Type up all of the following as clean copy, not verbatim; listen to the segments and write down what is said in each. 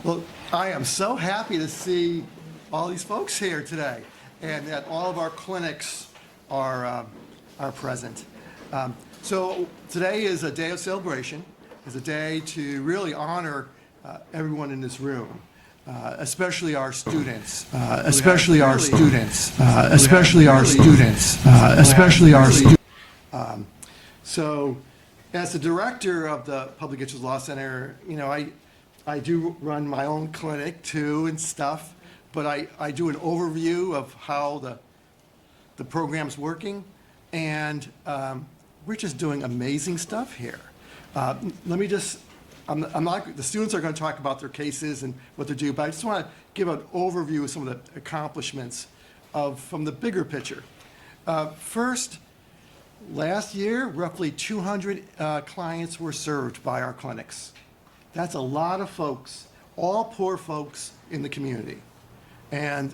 Well, I am so happy to see all these folks here today, and that all of our clinics are present. So today is a day of celebration. It's a day to really honor everyone in this room, especially our students, especially our students. So, as the director of the Public Interest Law Center, you know, I do run my own clinic too and stuff, but I do an overview of how the program's working, and we're just doing amazing stuff here. Let me just, I'm not, the students are going to talk about their cases and what they do, but I just want to give an overview of some of the accomplishments from the bigger picture. First, last year, roughly 200 clients were served by our clinics. That's a lot of folks, all poor folks in the community. And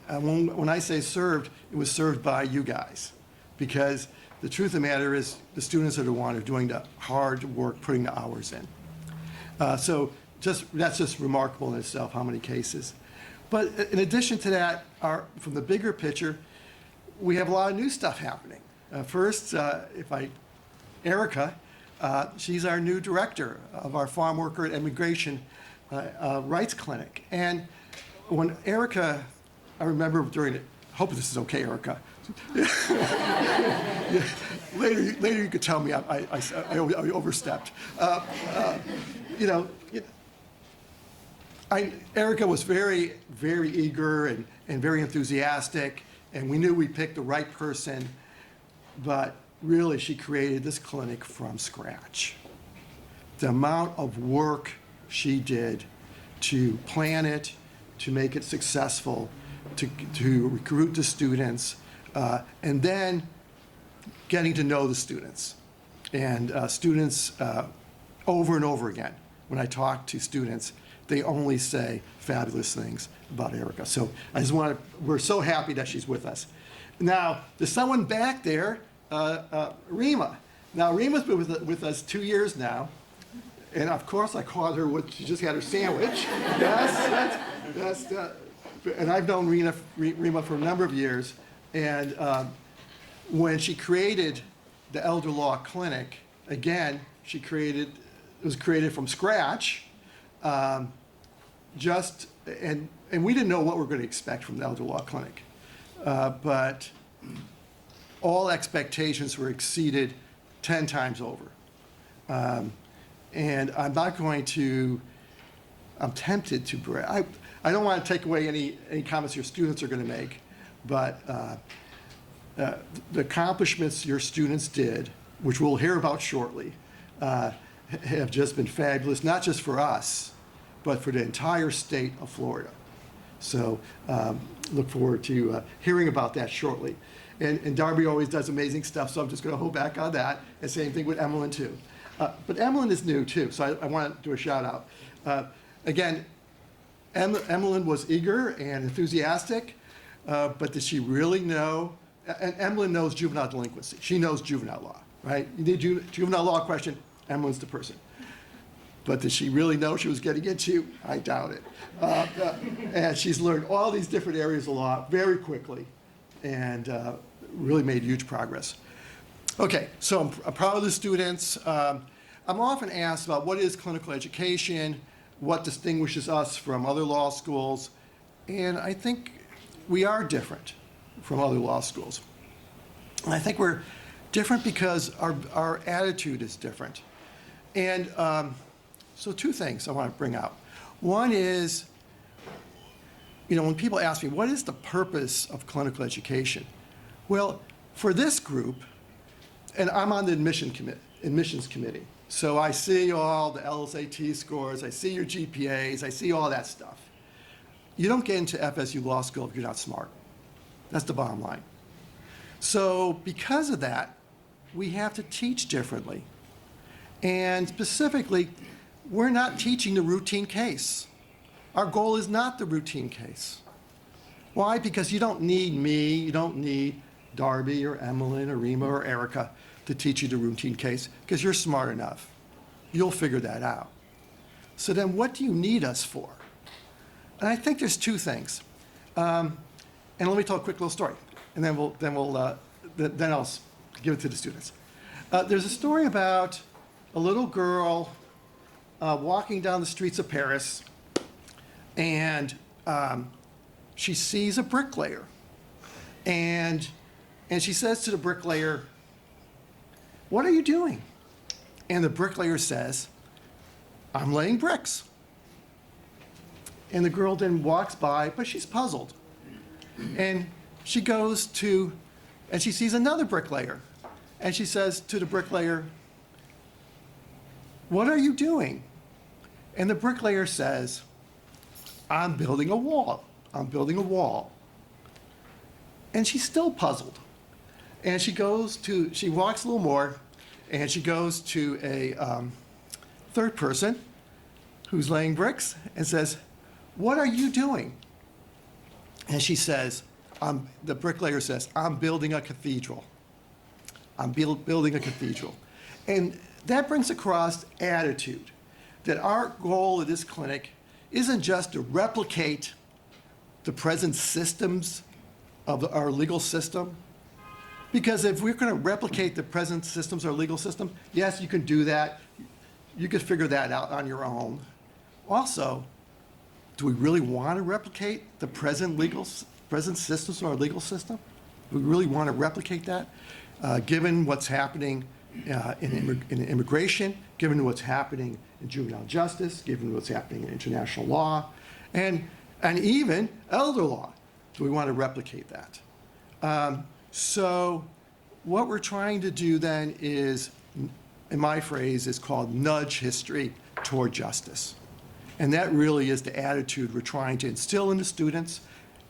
when I say served, it was served by you guys, because the truth of the matter is the students are the ones who are doing the hard work, putting the hours in. So that's just remarkable in itself, how many cases. But in addition to that, from the bigger picture, we have a lot of new stuff happening. First, Erica, she's our new director of our Farm Worker and Immigration Rights Clinic. And when Erica, I remember I hope this is okay, Erica. Later you could tell me I overstepped. Erica was very, very eager and very enthusiastic, and we knew we picked the right person, but really she created this clinic from scratch. The amount of work she did to plan it, to make it successful, to recruit the students, and then getting to know the students. And students, over and over again, when I talk to students, they only say fabulous things about Erica. So we're so happy that she's with us. Now, there's someone back there, Rima. Now, Rima's been with us 2 years now. And of course, I called her she just had her sandwich. Yes, and I've known Rima for a number of years. And when she created the Elder Law Clinic, again, it was created from scratch. And we didn't know what we were going to expect from the Elder Law Clinic. But all expectations were exceeded 10 times over. And I'm tempted to brag. I don't want to take away any comments your students are going to make, but the accomplishments your students did, which we'll hear about shortly, have just been fabulous, not just for us, but for the entire state of Florida. So look forward to hearing about that shortly. And Darby always does amazing stuff, so I'm just going to hold back on that. And same thing with Emmeline, too. But Emmeline is new, too, so I want to do a shout out. Again, Emmeline was eager and enthusiastic, but did she really know? And Emmeline knows juvenile delinquency. She knows juvenile law, right? You need juvenile law question, Emmeline's the person. But did she really know she was getting into? I doubt it. And she's learned all these different areas of law very quickly and really made huge progress. Okay, so I'm proud of the students. I'm often asked about what is clinical education, what distinguishes us from other law schools, and I think we are different from other law schools. And I think we're different because our attitude is different. And so two things I want to bring out. One is, when people ask me, what is the purpose of clinical education? Well, for this group, and I'm on the admissions committee, so I see all the LSAT scores, I see your GPAs, I see all that stuff. You don't get into FSU Law School if you're not smart. That's the bottom line. So because of that, we have to teach differently. And specifically, we're not teaching the routine case. Our goal is not the routine case. Why? Because you don't need me, you don't need Darby or Emmeline or Rima or Erica to teach you the routine case, because you're smart enough. You'll figure that out. So then what do you need us for? And I think there's two things. And let me tell a quick little story, and then I'll give it to the students. There's a story about a little girl walking down the streets of Paris, and she sees a bricklayer. And she says to the bricklayer, "What are you doing?" And the bricklayer says, "I'm laying bricks." And the girl then walks by, but she's puzzled. And she goes to, and she sees another bricklayer. And she says to the bricklayer, "What are you doing?" And the bricklayer says, "I'm building a wall. I'm building a wall." And she's still puzzled. And she walks a little more, and she goes to a third person who's laying bricks and says, "What are you doing?" And she says, the bricklayer says, "I'm building a cathedral. I'm building a cathedral." And that brings across attitude, that our goal of this clinic isn't just to replicate the present systems of our legal system. Because if we're going to replicate the present systems of our legal system, yes, you can do that. You could figure that out on your own. Also, do we really want to replicate the present systems of our legal system? Do we really want to replicate that? Given what's happening in immigration, given what's happening in juvenile justice, given what's happening in international law, and even elder law. Do we want to replicate that? So what we're trying to do then is, in my phrase, is called nudge history toward justice. And that really is the attitude we're trying to instill in the students.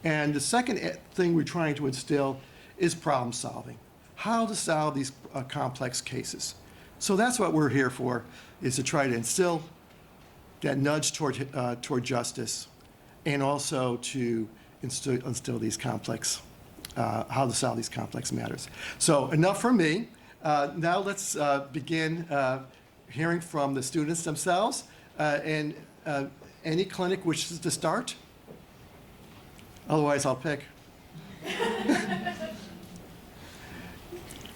And the second thing we're trying to instill is problem solving. How to solve these complex cases. So that's what we're here for, is to try to instill that nudge toward justice, and also to instill these complex, how to solve these complex matters. So enough from me. Now let's begin hearing from the students themselves. And any clinic wishes to start? Otherwise, I'll pick.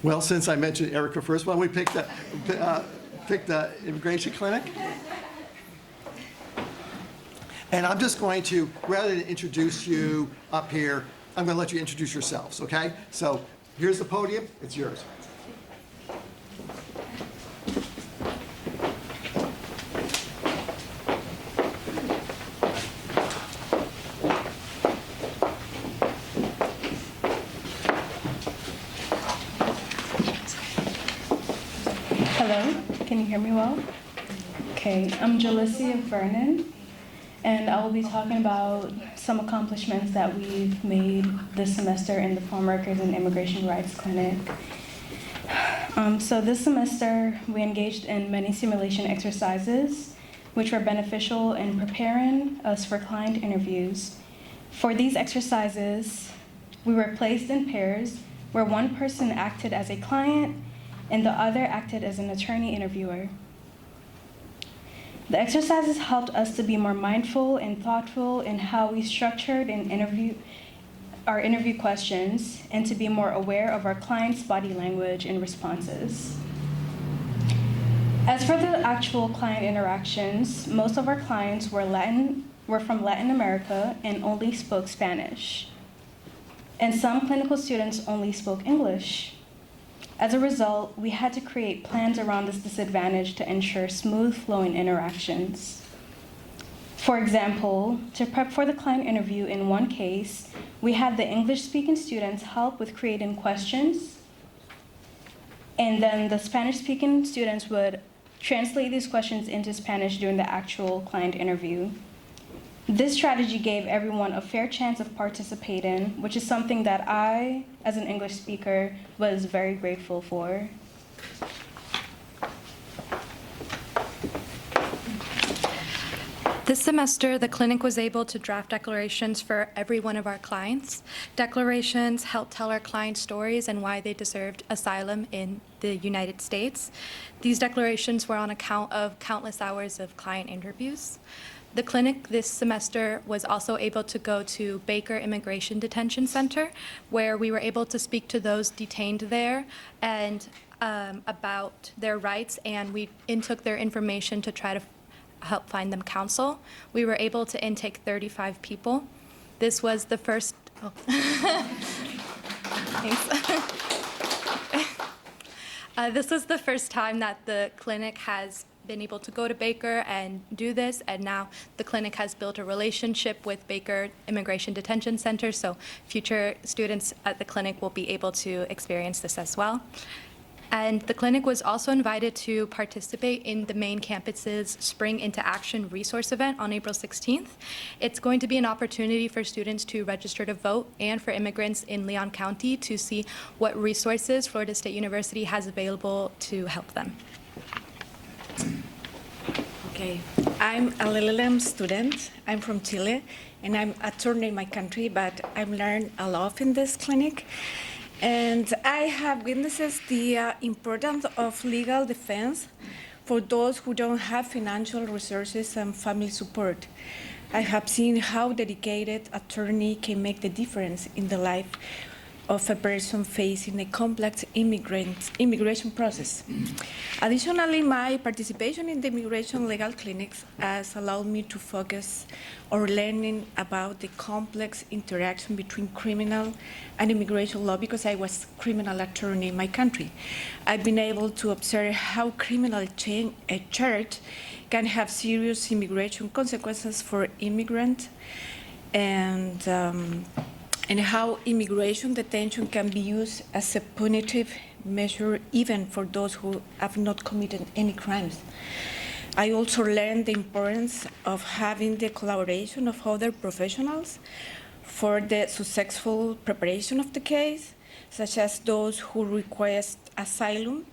Well, since I mentioned Erica first, why don't we pick the immigration clinic? And I'm just going to, rather than introduce you up here, I'm going to let you introduce yourselves, okay? So here's the podium. It's yours. Hello, can you hear me well? Okay, I'm Jalicia Vernon, and I will be talking about some accomplishments that we've made this semester in the Farm Workers and Immigration Rights Clinic. So this semester, we engaged in many simulation exercises, which were beneficial in preparing us for client interviews. For these exercises, we were placed in pairs where one person acted as a client and the other acted as an attorney interviewer. The exercises helped us to be more mindful and thoughtful in how we structured our interview questions, and to be more aware of our clients' body language and responses. As for the actual client interactions, most of our clients were from Latin America and only spoke Spanish. And some clinical students only spoke English. As a result, we had to create plans around this disadvantage to ensure smooth flowing interactions. For example, to prep for the client interview in one case, we had the English-speaking students help with creating questions, and then the Spanish-speaking students would translate these questions into Spanish during the actual client interview. This strategy gave everyone a fair chance of participating, which is something that I, as an English speaker, was very grateful for. This semester, the clinic was able to draft declarations for every one of our clients. Declarations help tell our clients' stories and why they deserved asylum in the United States. These declarations were on account of countless hours of client interviews. The clinic this semester was also able to go to Baker Immigration Detention Center, where we were able to speak to those detained there and about their rights, and we intook their information to try to help find them counsel. We were able to intake 35 people. This was the first. Oh. Thanks. This was the first time that the clinic has been able to go to Baker and do this, and now the clinic has built a relationship with Baker Immigration Detention Center, so future students at the clinic will be able to experience this as well. And the clinic was also invited to participate in the main campus's Spring Into Action resource event on April 16th. It's going to be an opportunity for students to register to vote and for immigrants in Leon County to see what resources Florida State University has available to help them. Okay, I'm a LLM student. I'm from Chile, and I'm a attorney in my country, but I've learned a lot in this clinic. And I have witnessed the importance of legal defense for those who don't have financial resources and family support. I have seen how dedicated attorney can make the difference in the life of a person facing a complex immigration process. Additionally, my participation in the immigration legal clinics has allowed me to focus on learning about the complex interaction between criminal and immigration law because I was a criminal attorney in my country. I've been able to observe how criminal charge can have serious immigration consequences for immigrants and how immigration detention can be used as a punitive measure even for those who have not committed any crimes. I also learned the importance of having the collaboration of other professionals for the successful preparation of the case, such as those who request asylum,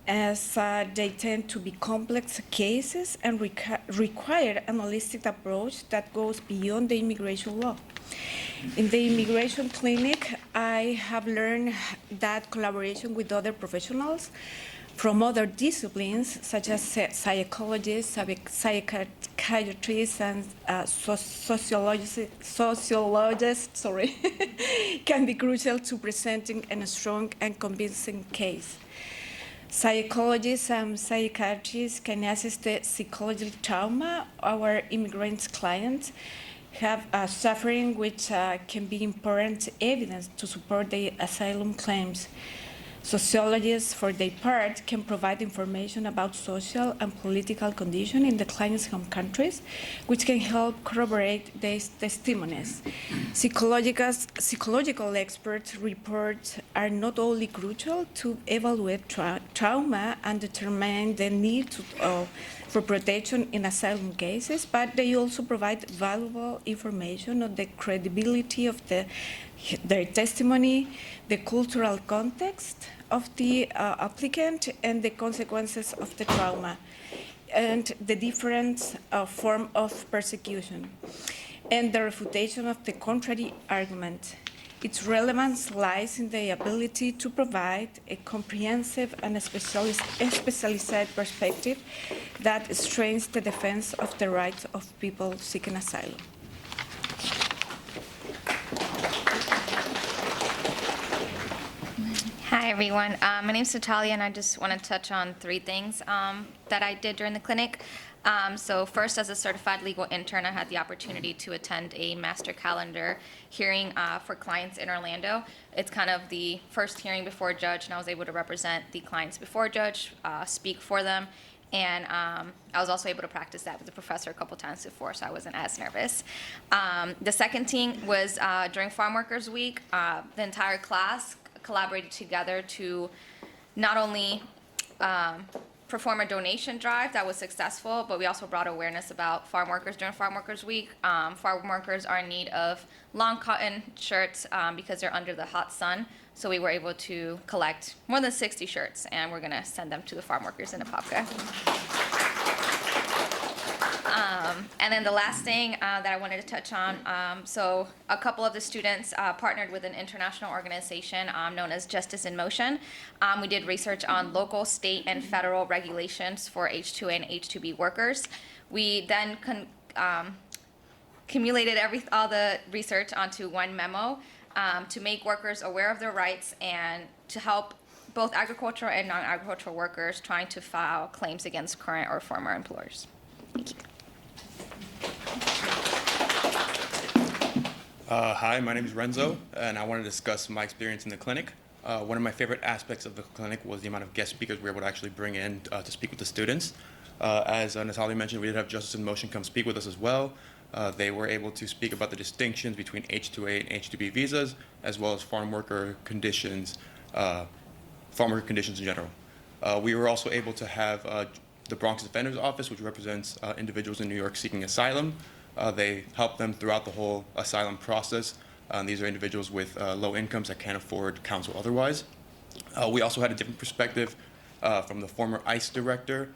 as they tend to be complex cases and require a holistic approach that goes beyond the immigration law. In the immigration clinic, I have learned that collaboration with other professionals from other disciplines, such as psychologists, psychiatrists, and sociologists, can be crucial to presenting a strong and convincing case. Psychologists and psychiatrists can assess the psychological trauma our immigrant clients have suffering, which can be important evidence to support their asylum claims. Sociologists, for their part, can provide information about social and political conditions in the client's home countries, which can help corroborate these testimonies. Psychological expert reports are not only crucial to evaluate trauma and determine the need for protection in asylum cases, but they also provide valuable information on the credibility of their testimony, the cultural context of the applicant, and the consequences of the trauma, and the different form of persecution, and the refutation of the contrary argument. Its relevance lies in the ability to provide a comprehensive and specialized perspective that strengthens the defense of the rights of people seeking asylum. Hi, everyone. My name is Natalia, and I just want to touch on 3 things that I did during the clinic. So first, as a certified legal intern, I had the opportunity to attend a master calendar hearing for clients in Orlando. It's kind of the first hearing before a judge, and I was able to represent the clients before a judge, speak for them, and I was also able to practice that with the professor a couple times before, so I wasn't as nervous. The second thing was during Farm Workers Week, the entire class collaborated together to not only perform a donation drive that was successful, but we also brought awareness about farm workers during Farm Workers Week. Farm workers are in need of long cotton shirts because they're under the hot sun. So we were able to collect more than 60 shirts, and we're gonna send them to the farm workers in Apopka. And then the last thing that I wanted to touch on, so a couple of the students partnered with an international organization known as Justice in Motion. We did research on local, state, and federal regulations for H-2A and H-2B workers. We then accumulated all the research onto one memo to make workers aware of their rights and to help both agricultural and non-agricultural workers trying to file claims against current or former employers. Thank you. Hi, my name is Renzo, and I want to discuss my experience in the clinic. One of my favorite aspects of the clinic was the amount of guest speakers we were able to actually bring in to speak with the students. As Natalia mentioned, we did have Justice in Motion come speak with us as well. They were able to speak about the distinctions between H-2A and H-2B visas, as well as farm worker conditions in general. We were also able to have the Bronx Defender's Office, which represents individuals in New York seeking asylum. They help them throughout the whole asylum process. These are individuals with low incomes that can't afford counsel otherwise. We also had a different perspective from the former ICE director,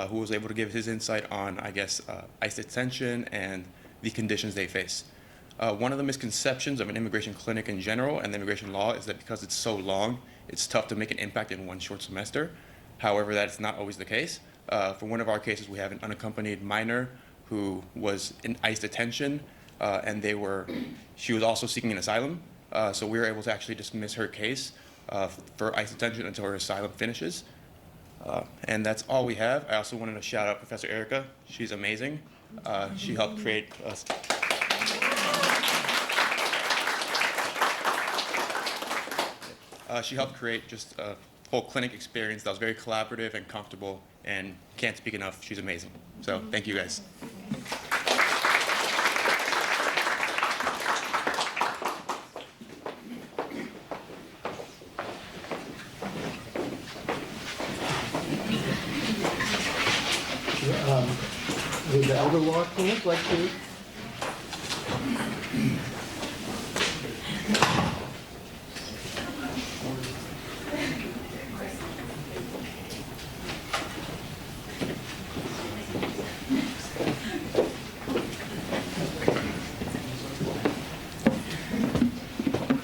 who was able to give his insight on, ICE detention and the conditions they face. One of the misconceptions of an immigration clinic in general and the immigration law is that because it's so long, it's tough to make an impact in one short semester. However, that's not always the case. For one of our cases, we have an unaccompanied minor who was in ICE detention, and she was also seeking an asylum. So we were able to actually dismiss her case for ICE detention until her asylum finishes. And that's all we have. I also wanted to shout out Professor Erica. She's amazing. She helped create just a whole clinic experience that was very collaborative and comfortable, and can't speak enough. She's amazing. So thank you guys. Would the elder law clinic like to?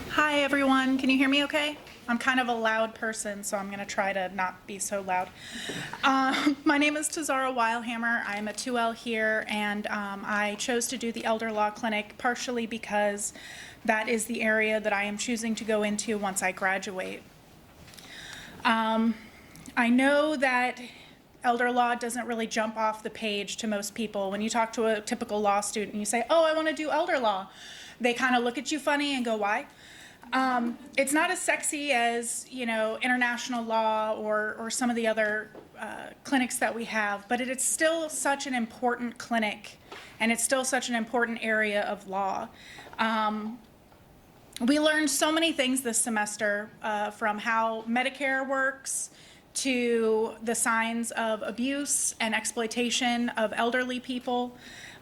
Hi, everyone. Can you hear me okay? I'm kind of a loud person, so I'm going to try to not be so loud. My name is Tazara Weilhammer. I'm a 2L here, and I chose to do the Elder Law Clinic partially because that is the area that I am choosing to go into once I graduate. I know that elder law doesn't really jump off the page to most people. When you talk to a typical law student and you say, oh, I want to do elder law, they kind of look at you funny and go, why? It's not as sexy as, international law or some of the other clinics that we have, but it's still such an important clinic, and it's still such an important area of law. We learned so many things this semester, from how Medicare works to the signs of abuse and exploitation of elderly people.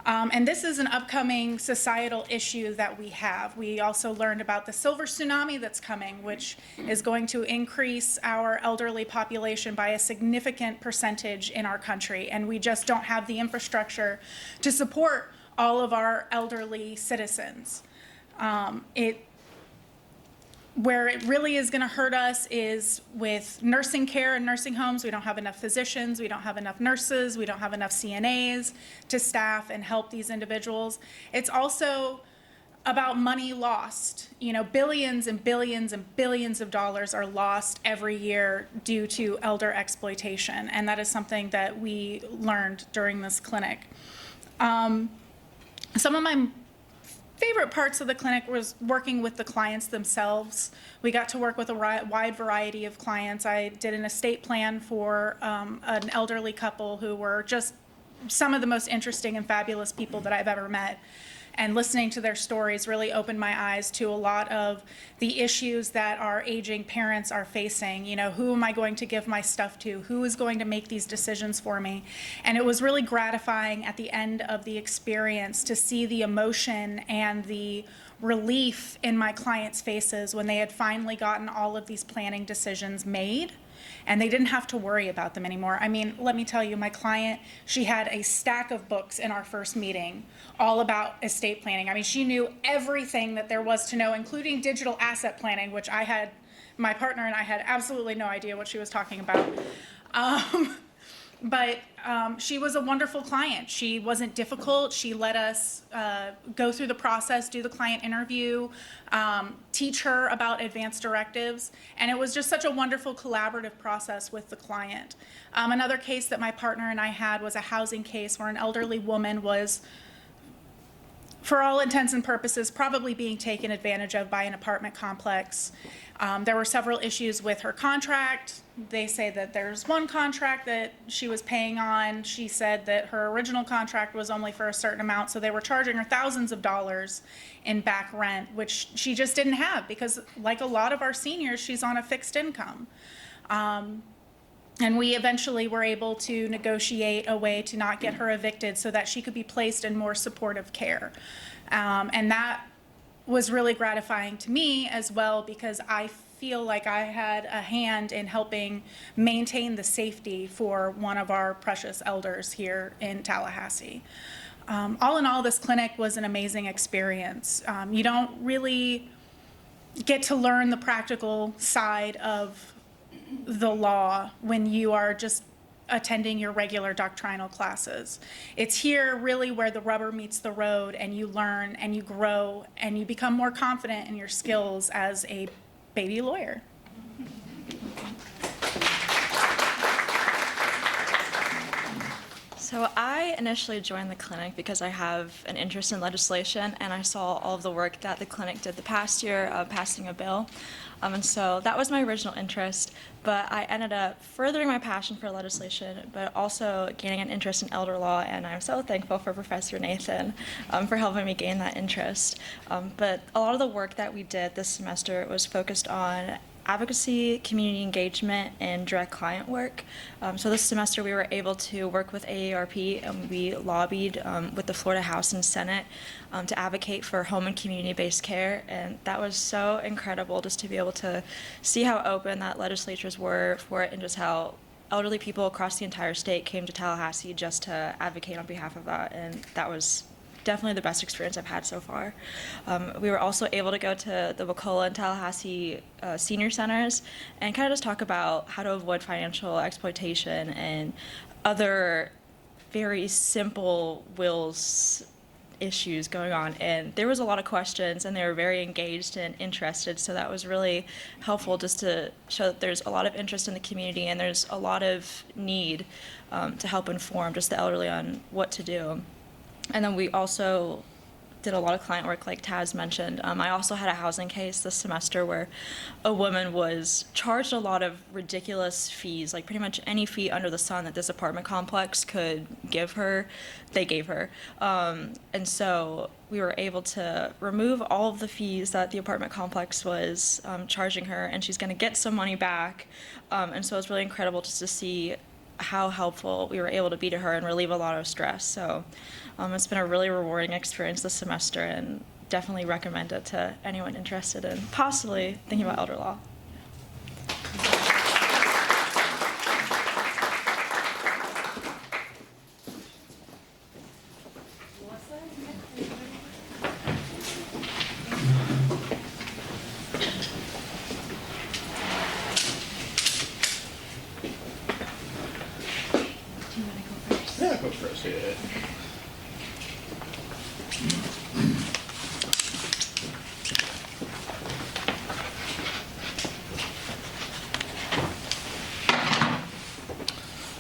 And this is an upcoming societal issue that we have. We also learned about the silver tsunami that's coming, which is going to increase our elderly population by a significant percentage in our country. And we just don't have the infrastructure to support all of our elderly citizens. Where it really is going to hurt us is with nursing care and nursing homes. We don't have enough physicians, we don't have enough nurses, we don't have enough CNAs to staff and help these individuals. It's also about money lost. Billions and billions and billions of dollars are lost every year due to elder exploitation, and that is something that we learned during this clinic. Some of my favorite parts of the clinic was working with the clients themselves. We got to work with a wide variety of clients. I did an estate plan for an elderly couple who were just some of the most interesting and fabulous people that I've ever met. And listening to their stories really opened my eyes to a lot of the issues that our aging parents are facing. Who am I going to give my stuff to? Who is going to make these decisions for me? And it was really gratifying at the end of the experience to see the emotion and the relief in my clients' faces when they had finally gotten all of these planning decisions made. And they didn't have to worry about them anymore. I mean, let me tell you, my client, she had a stack of books in our first meeting all about estate planning. I mean, she knew everything that there was to know, including digital asset planning, which my partner and I had absolutely no idea what she was talking about. But she was a wonderful client. She wasn't difficult. She let us go through the process, do the client interview, teach her about advanced directives, and it was just such a wonderful collaborative process with the client. Another case that my partner and I had was a housing case where an elderly woman was, for all intents and purposes, probably being taken advantage of by an apartment complex. There were several issues with her contract. They say that there's one contract that she was paying on. She said that her original contract was only for a certain amount, so they were charging her thousands of dollars in back rent, which she just didn't have because, like a lot of our seniors, she's on a fixed income. And we eventually were able to negotiate a way to not get her evicted so that she could be placed in more supportive care. And that was really gratifying to me as well because I feel like I had a hand in helping maintain the safety for one of our precious elders here in Tallahassee. All in all, this clinic was an amazing experience. You don't really get to learn the practical side of the law when you are just attending your regular doctrinal classes. It's here really where the rubber meets the road and you learn and you grow and you become more confident in your skills as a baby lawyer. So I initially joined the clinic because I have an interest in legislation, and I saw all of the work that the clinic did the past year of passing a bill. And so that was my original interest, but I ended up furthering my passion for legislation, but also gaining an interest in elder law, and I'm so thankful for Professor Nathan for helping me gain that interest. But a lot of the work that we did this semester was focused on advocacy, community engagement, and direct client work. So this semester we were able to work with AARP, and we lobbied with the Florida House and Senate to advocate for home and community-based care, and that was so incredible just to be able to see how open that legislatures were for it and just how elderly people across the entire state came to Tallahassee just to advocate on behalf of that, and that was definitely the best experience I've had so far. We were also able to go to the Wakulla and Tallahassee senior centers and kind of just talk about how to avoid financial exploitation and other very simple wills issues going on. And there was a lot of questions, and they were very engaged and interested, so that was really helpful just to show that there's a lot of interest in the community and there's a lot of need to help inform just the elderly on what to do. And then we also did a lot of client work, like Taz mentioned. I also had a housing case this semester where a woman was charged a lot of ridiculous fees, like pretty much any fee under the sun that this apartment complex could give her, they gave her. And so we were able to remove all of the fees that the apartment complex was charging her, and she's going to get some money back. And so it's really incredible just to see how helpful we were able to be to her and relieve a lot of stress. So it's been a really rewarding experience this semester, and definitely recommend it to anyone interested in possibly thinking about elder law. Yeah, go first, yeah.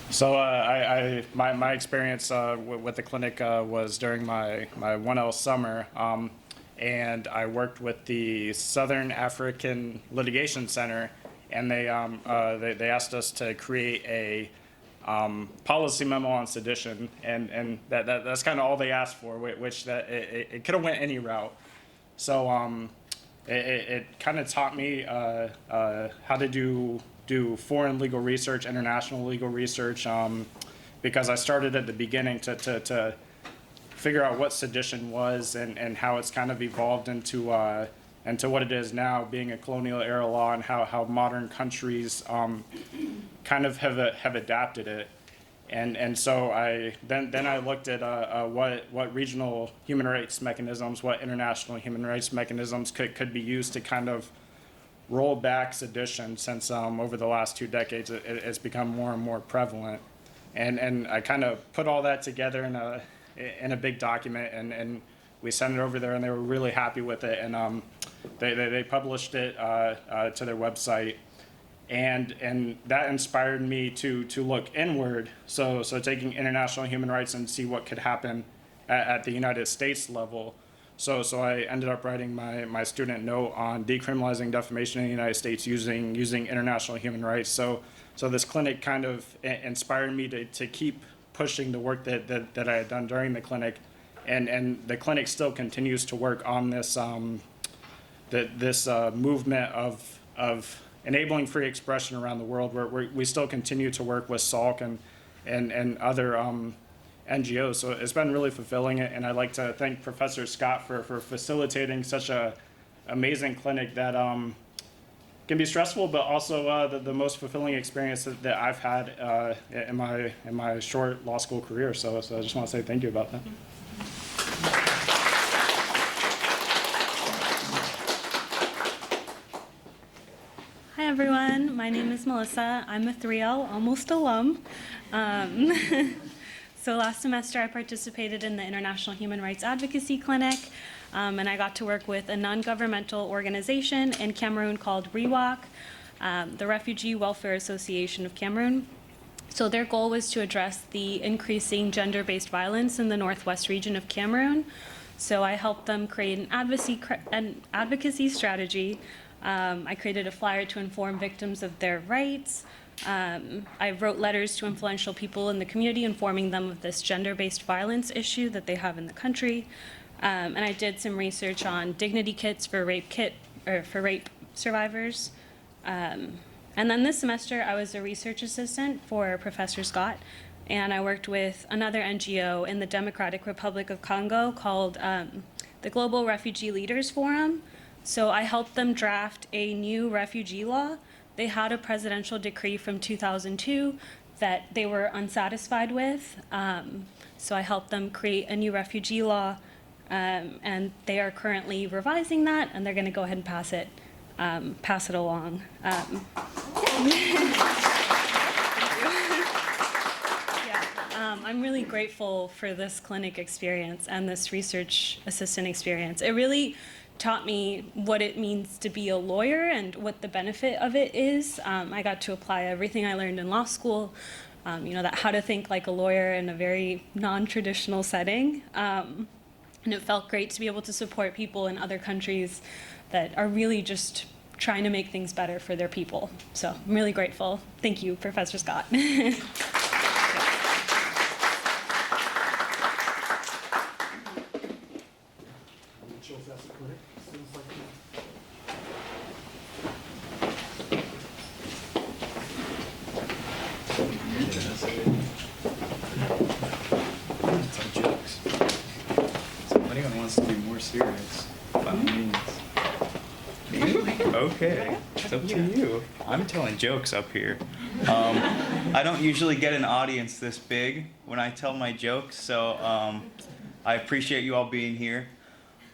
So my experience with the clinic was during my 1L summer, and I worked with the Southern African Litigation Center, and they asked us to create a policy memo on sedition, and that's kind of all they asked for, which that it could have went any route. So it kind of taught me how to do foreign legal research, international legal research, because I started at the beginning to figure out what sedition was and how it's kind of evolved into what it is now, being a colonial era law, and how modern countries kind of have adapted it. And so I looked at what regional human rights mechanisms, what international human rights mechanisms could be used to kind of roll back sedition, since over the last 2 decades it's become more and more prevalent. And I kind of put all that together in a big document, and we sent it over there, and they were really happy with it. And they published it to their website. And that inspired me to look inward. So taking international human rights and see what could happen at the United States level. So I ended up writing my student note on decriminalizing defamation in the United States using international human rights. So this clinic kind of inspired me to keep pushing the work that I had done during the clinic, and the clinic still continues to work on this this movement of enabling free expression around the world. Where we still continue to work with SALC and other NGOs. So it's been really fulfilling, and I'd like to thank Professor Scott for facilitating such a amazing clinic that can be stressful, but also the most fulfilling experience that I've had in my short law school career. So I just want to say thank you about that. Hi everyone, my name is Melissa. I'm a 3L, almost alum. So last semester I participated in the International Human Rights Advocacy Clinic, and I got to work with a non-governmental organization in Cameroon called REWAC, the Refugee Welfare Association of Cameroon. So their goal was to address the increasing gender-based violence in the northwest region of Cameroon. So I helped them create an advocacy strategy. I created a flyer to inform victims of their rights. I wrote letters to influential people in the community informing them of this gender-based violence issue that they have in the country. And I did some research on dignity kits for rape survivors. And then this semester I was a research assistant for Professor Scott, and I worked with another NGO in the Democratic Republic of Congo called the Global Refugee Leaders Forum. So I helped them draft a new refugee law. They had a presidential decree from 2002 that they were unsatisfied with. So I helped them create a new refugee law, and they are currently revising that, and they're going to go ahead and pass it along. I'm really grateful for this clinic experience and this research assistant experience. It really taught me what it means to be a lawyer and what the benefit of it is. I got to apply everything I learned in law school, that how to think like a lawyer in a very non-traditional setting. And it felt great to be able to support people in other countries that are really just trying to make things better for their people. So I'm really grateful. Thank you, Professor Scott. Okay, it's up to you. I'm telling jokes up here. I don't usually get an audience this big when I tell my jokes, so I appreciate you all being here.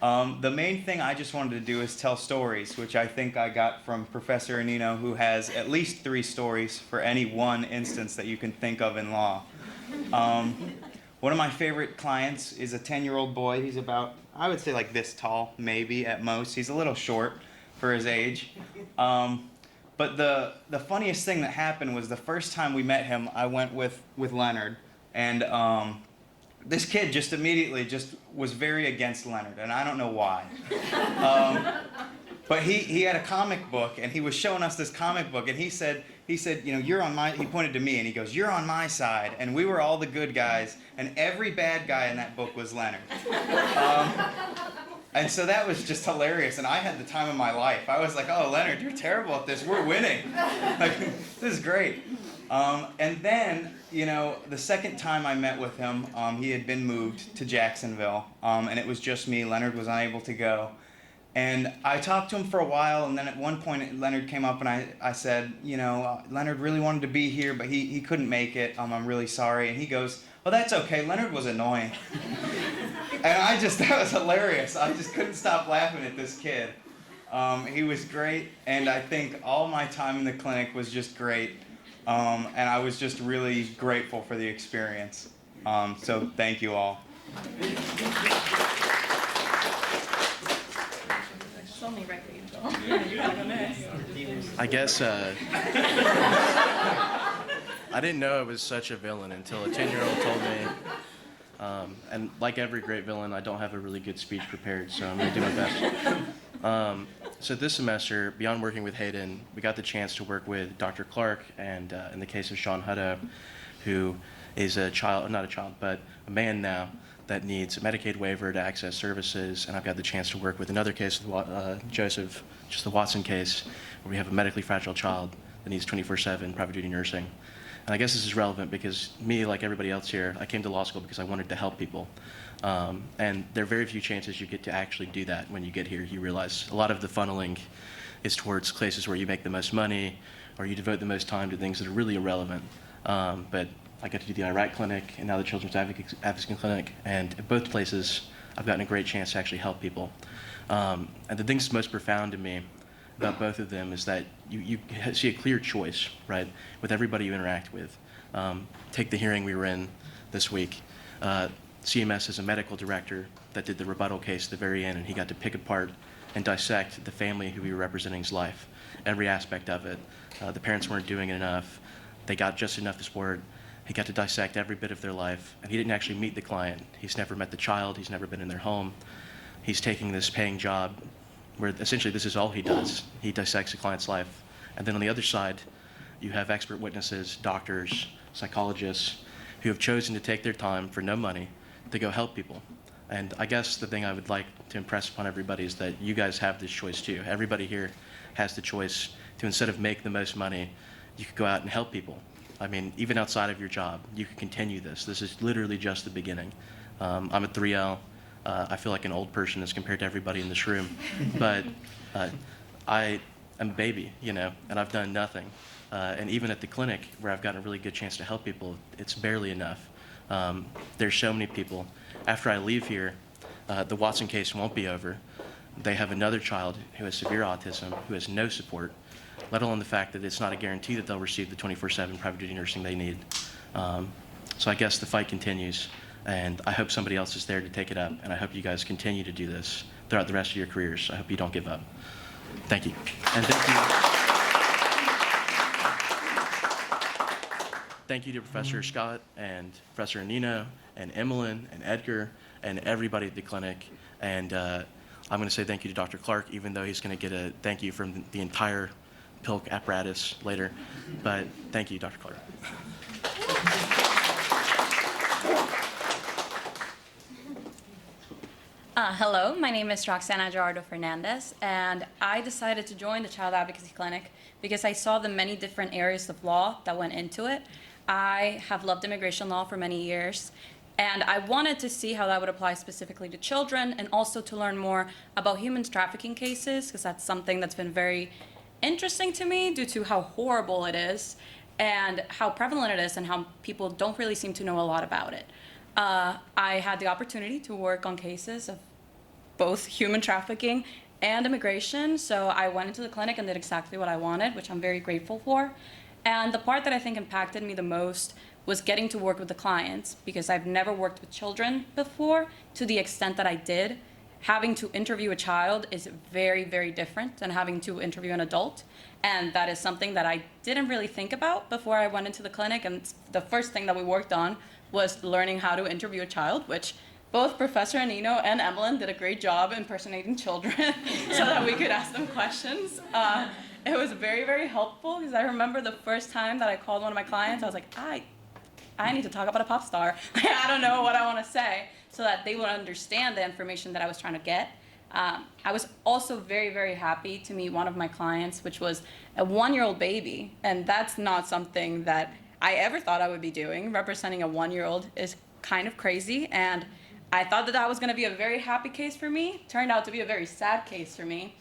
The main thing I just wanted to do is tell stories, which I think I got from Professor Annino, who has at least 3 stories for any one instance that you can think of in law. One of my favorite clients is a 10-year-old boy. He's about, I would say, like this tall, maybe at most. He's a little short for his age. But the funniest thing that happened was the first time we met him, I went with Leonard, and this kid just immediately was very against Leonard, and I don't know why. But he had a comic book, and he was showing us this comic book, and he said, you're on my, he pointed to me, and he goes, you're on my side, and we were all the good guys, and every bad guy in that book was Leonard. And so that was just hilarious, and I had the time of my life. I was like, oh, Leonard, you're terrible at this. We're winning. Like, this is great. And then, the second time I met with him, he had been moved to Jacksonville, and it was just me. Leonard was unable to go. And I talked to him for a while, and then at one point, Leonard came up, and I said, Leonard really wanted to be here, but he couldn't make it. I'm really sorry. And he goes, oh, that's okay. Leonard was annoying. And that was hilarious. I just couldn't stop laughing at this kid. He was great, and I think all my time in the clinic was just great. And I was just really grateful for the experience. So thank you all. It's only right for you to go. Yeah, you gotta go next. I guess I didn't know I was such a villain until a 10-year-old told me. And like every great villain, I don't have a really good speech prepared, so I'm going to do my best. So this semester, beyond working with Hayden, we got the chance to work with Dr. Clark and in the case of Sean Hutto, who is a child, not a child, but a man now that needs a Medicaid waiver to access services. And I've got the chance to work with another case with Joseph, just the Watson case, where we have a medically fragile child that needs 24/7 private duty nursing. And I guess this is relevant because me, like everybody else here, I came to law school because I wanted to help people. And there are very few chances you get to actually do that when you get here. You realize a lot of the funneling is towards places where you make the most money or you devote the most time to things that are really irrelevant. But I got to do the Iraq Clinic and now the Children's Advocacy Clinic. And at both places, I've gotten a great chance to actually help people. And the thing that's most profound to me about both of them is that you see a clear choice, right, with everybody you interact with. Take the hearing we were in this week. CMS has a medical director that did the rebuttal case at the very end, and he got to pick apart and dissect the family who we were representing's life, every aspect of it. The parents weren't doing it enough. They got just enough to support. He got to dissect every bit of their life, and he didn't actually meet the client. He's never met the child. He's never been in their home. He's taking this paying job where essentially this is all he does. He dissects a client's life. And then on the other side, you have expert witnesses, doctors, psychologists, who have chosen to take their time for no money to go help people. And I guess the thing I would like to impress upon everybody is that you guys have this choice too. Everybody here has the choice to, instead of make the most money, you could go out and help people. I mean, even outside of your job, you could continue this. This is literally just the beginning. I'm a 3L. I feel like an old person as compared to everybody in this room, but I am a baby, you know, and I've done nothing. And even at the clinic where I've gotten a really good chance to help people, it's barely enough. There's so many people. After I leave here, the Watson case won't be over. They have another child who has severe autism, who has no support, let alone the fact that it's not a guarantee that they'll receive the 24/7 private duty nursing they need. So I guess the fight continues, and I hope somebody else is there to take it up, and I hope you guys continue to do this throughout the rest of your careers. I hope you don't give up. Thank you. And thank you. Thank you to Professor Scott and Professor Annino and Emmeline and Edgar and everybody at the clinic. And I'm going to say thank you to Dr. Clark, even though he's going to get a thank you from the entire PILC apparatus later. But thank you, Dr. Clark. Hello, my name is Roxana Gerardo Fernandez, and I decided to join the Child Advocacy Clinic because I saw the many different areas of law that went into it. I have loved immigration law for many years, and I wanted to see how that would apply specifically to children and also to learn more about human trafficking cases, because that's something that's been very interesting to me due to how horrible it is and how prevalent it is and how people don't really seem to know a lot about it. I had the opportunity to work on cases of both human trafficking and immigration, so I went into the clinic and did exactly what I wanted, which I'm very grateful for. And the part that I think impacted me the most was getting to work with the clients, because I've never worked with children before to the extent that I did. Having to interview a child is very, very different than having to interview an adult. And that is something that I didn't really think about before I went into the clinic. And the first thing that we worked on was learning how to interview a child, which both Professor Annino and Emmeline did a great job impersonating children so that we could ask them questions. It was very, very helpful, because I remember the first time that I called one of my clients, I was like, I need to talk about a pop star. I don't know what I want to say, so that they would understand the information that I was trying to get. I was also very, very happy to meet one of my clients, which was a 1-year-old baby. And that's not something that I ever thought I would be doing. Representing a 1-year-old is kind of crazy. And I thought that that was going to be a very happy case for me. Turned out to be a very sad case for me.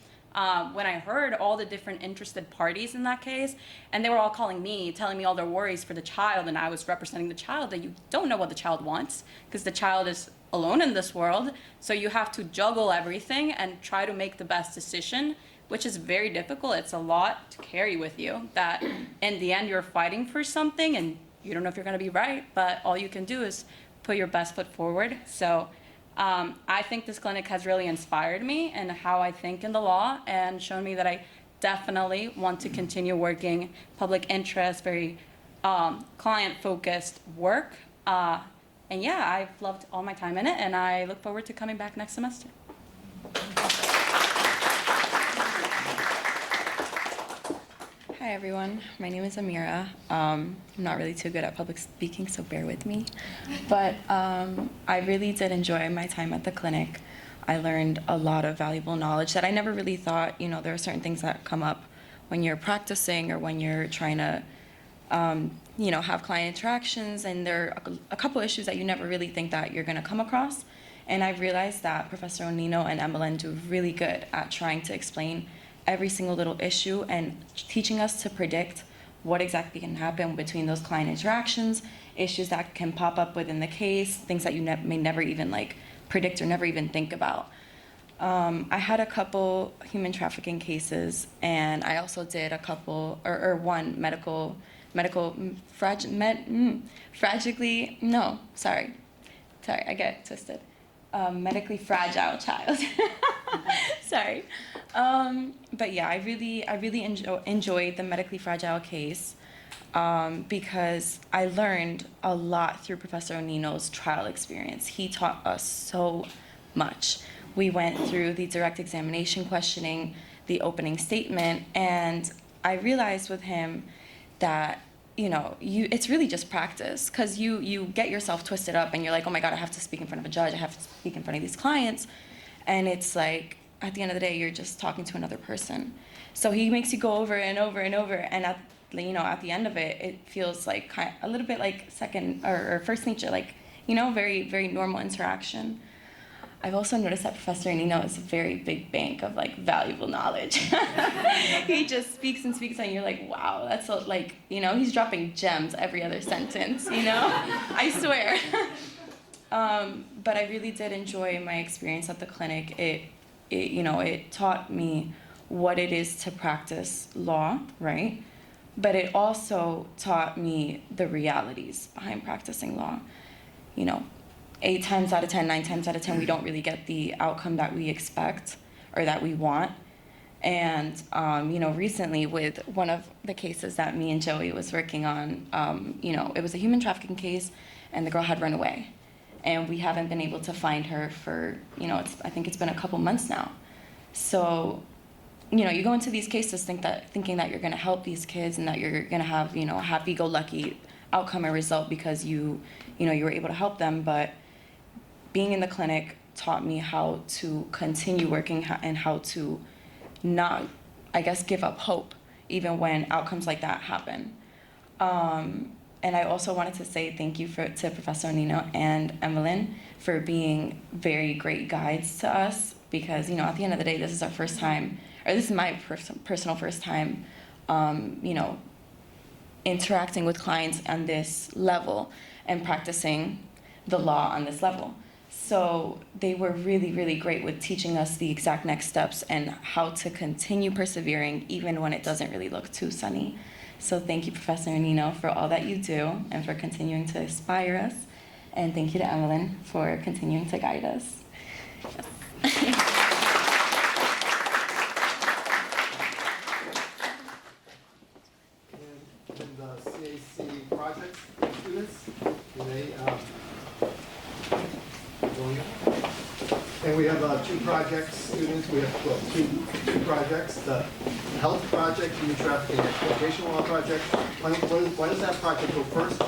When I heard all the different interested parties in that case, and they were all calling me, telling me all their worries for the child, and I was representing the child, that you don't know what the child wants, because the child is alone in this world, so you have to juggle everything and try to make the best decision which is very difficult. It's a lot to carry with you, that in the end you're fighting for something and you don't know if you're going to be right, but all you can do is put your best foot forward. So I think this clinic has really inspired me in how I think in the law and shown me that I definitely want to continue working public interest, very client-focused work. And yeah, I've loved all my time in it, and I look forward to coming back next semester. Hi everyone, my name is Amira. I'm not really too good at public speaking, so bear with me. But I really did enjoy my time at the clinic. I learned a lot of valuable knowledge that I never really thought, there are certain things that come up when you're practicing or when you're trying to, have client interactions, and there are a couple issues that you never really think that you're gonna come across. And I've realized that Professor Annino and Emmeline do really good at trying to explain every single little issue and teaching us to predict what exactly can happen between those client interactions, issues that can pop up within the case, things that you may never even predict or never even think about. I had a couple human trafficking cases, and I also did a couple, or one I get twisted. Medically fragile child. Sorry. But yeah, I really enjoyed the medically fragile case because I learned a lot through Professor Annino's trial experience. He taught us so much. We went through the direct examination questioning, the opening statement, and I realized with him that it's really just practice, because you get yourself twisted up and you're like, oh my God, I have to speak in front of a judge, I have to speak in front of these clients. And it's like, at the end of the day, you're just talking to another person. So he makes you go over and over and over, and at the end of it, it feels like a little bit like second or first nature, very, very normal interaction. I've also noticed that Professor Annino is a very big bank of valuable knowledge. He just speaks and speaks, and you're like, wow, that's so, he's dropping gems every other sentence, I swear. But I really did enjoy my experience at the clinic. It taught me what it is to practice law, right? But it also taught me the realities behind practicing law. 8 times out of 10, 9 times out of 10, we don't really get the outcome that we expect or that we want. And, recently with one of the cases that me and Joey was working on, it was a human trafficking case, and the girl had run away. And we haven't been able to find her for, I think it's been a couple months now. So, you go into these cases thinking that you're gonna help these kids and that you're gonna have, a happy-go-lucky outcome and result because you were able to help them. But being in the clinic taught me how to continue working and how to not, give up hope even when outcomes like that happen. And I also wanted to say thank you to Professor Annino and Emmeline for being very great guides to us, because at the end of the day, this is our first time, or this is my personal first time, interacting with clients on this level and practicing the law on this level. So they were really, really great with teaching us the exact next steps and how to continue persevering even when it doesn't really look too sunny. So thank you, Professor Annino, for all that you do and for continuing to inspire us. And thank you to Emmeline for continuing to guide us. Yes. And the CAC projects students, do they going on? And we have 2 project students. We have two projects: the health project, human trafficking exploitation law project. Why does that project go first?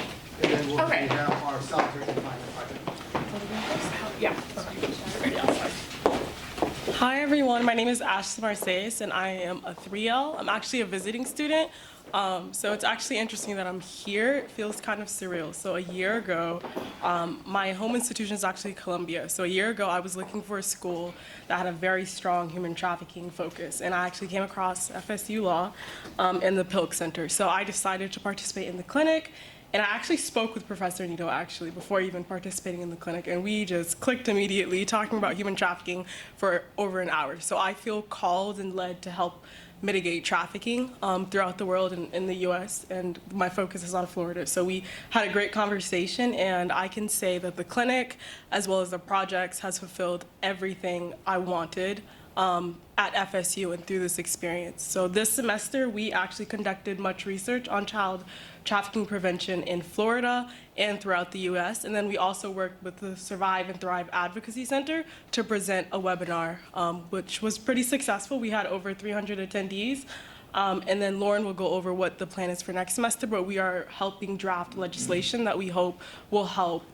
And then we have our solitary confinement project. Yeah. Hi everyone, my name is Ashley Marseilles and I am a 3L. I'm actually a visiting student. So it's actually interesting that I'm here. It feels kind of surreal. So a year ago, my home institution is actually Columbia. So a year ago, I was looking for a school that had a very strong human trafficking focus. And I actually came across FSU Law in the PILC Center. So I decided to participate in the clinic And I actually spoke with Professor Annino actually before even participating in the clinic, and we just clicked immediately, talking about human trafficking for over an hour. So I feel called and led to help mitigate trafficking throughout the world and in the US, and my focus is on Florida. So we had a great conversation, and I can say that the clinic, as well as the projects, has fulfilled everything I wanted at FSU and through this experience. So this semester, we actually conducted much research on child trafficking prevention in Florida and throughout the US. And then we also worked with the Survive and Thrive Advocacy Center to present a webinar, which was pretty successful. We had over 300 attendees. And then Lauren will go over what the plan is for next semester, but we are helping draft legislation that we hope will help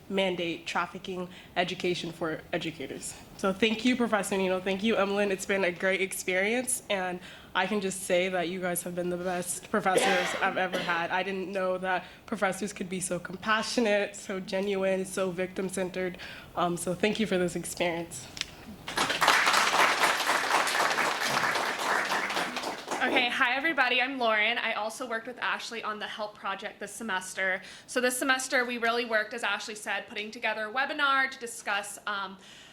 mandate trafficking education for educators. So thank you, Professor Annino. Thank you, Emlyn. It's been a great experience, and I can just say that you guys have been the best professors I've ever had. I didn't know that professors could be so compassionate, so genuine, so victim-centered. So thank you for this experience. Okay, hi everybody, I'm Lauren. I also worked with Ashley on the HELP project this semester. So this semester we really worked, as Ashley said, putting together a webinar to discuss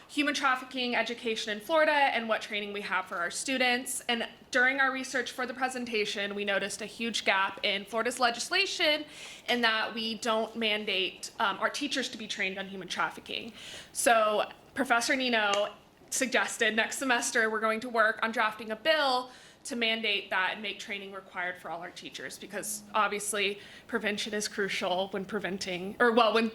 human trafficking education in Florida and what training we have for our students. And during our research for the presentation, we noticed a huge gap in Florida's legislation in that we don't mandate our teachers to be trained on human trafficking. So Professor Annino suggested next semester we're going to work on drafting a bill to mandate that and make training required for all our teachers, because obviously prevention is crucial when when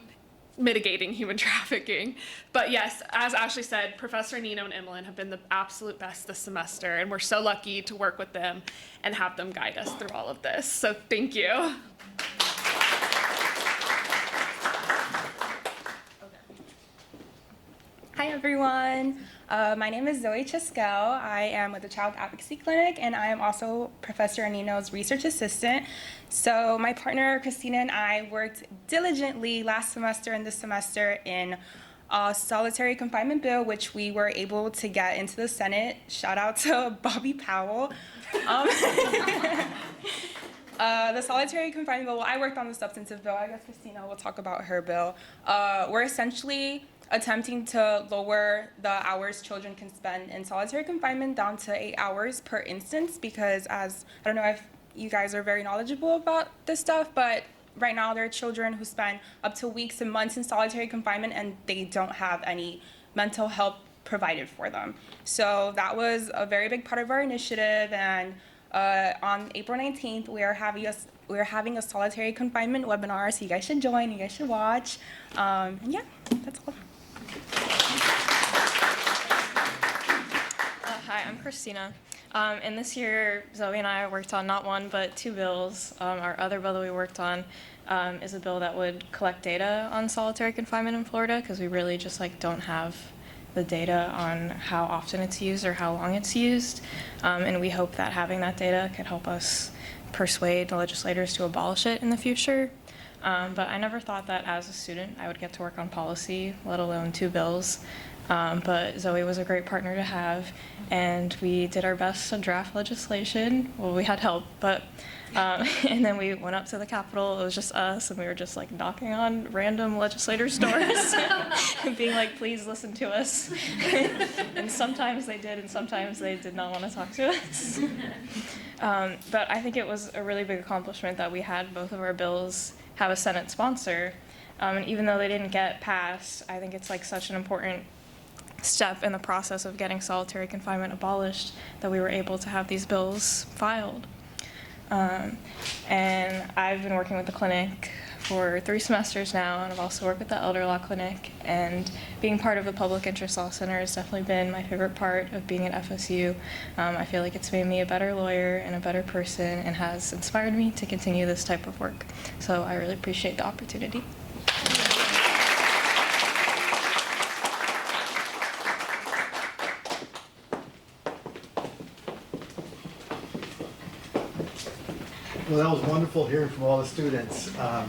mitigating human trafficking. But yes, as Ashley said, Professor Annino and Emlyn have been the absolute best this semester, and we're so lucky to work with them and have them guide us through all of this. So thank you. Hi everyone, my name is Zoe Cheskel. I am with the Child Advocacy Clinic, and I am also Professor Annino's research assistant. So my partner Christina and I worked diligently last semester and this semester in a solitary confinement bill, which we were able to get into the Senate. Shout out to Bobby Powell. The solitary confinement bill, well, I worked on the substantive bill. I guess Christina will talk about her bill. We're essentially attempting to lower the hours children can spend in solitary confinement down to 8 hours per instance, because I don't know if you guys are very knowledgeable about this stuff, but right now there are children who spend up to weeks and months in solitary confinement and they don't have any mental help provided for them. So that was a very big part of our initiative, and on April 19th, we are having a solitary confinement webinar, so you guys should join, you guys should watch. And yeah, that's all. Hi, I'm Christina. And this year, Zoe and I worked on not one, but 2 bills. Our other bill that we worked on is a bill that would collect data on solitary confinement in Florida, because we really just don't have the data on how often it's used or how long it's used. And we hope that having that data could help us persuade the legislators to abolish it in the future. But I never thought that as a student I would get to work on policy, let alone 2 bills. But Zoe was a great partner to have, and we did our best to draft legislation. Well, we had help, but and then we went up to the Capitol. It was just us, and we were just knocking on random legislators' doors and being like, please listen to us. And sometimes they did, and sometimes they did not want to talk to us. But I think it was a really big accomplishment that we had both of our bills have a Senate sponsor. And even though they didn't get passed, I think it's such an important step in the process of getting solitary confinement abolished that we were able to have these bills filed. And I've been working with the clinic for 3 semesters now, and I've also worked with the Elder Law Clinic, and being part of the Public Interest Law Center has definitely been my favorite part of being at FSU. I feel like it's made me a better lawyer and a better person, and has inspired me to continue this type of work. So I really appreciate the opportunity. Well, that was wonderful hearing from all the students. I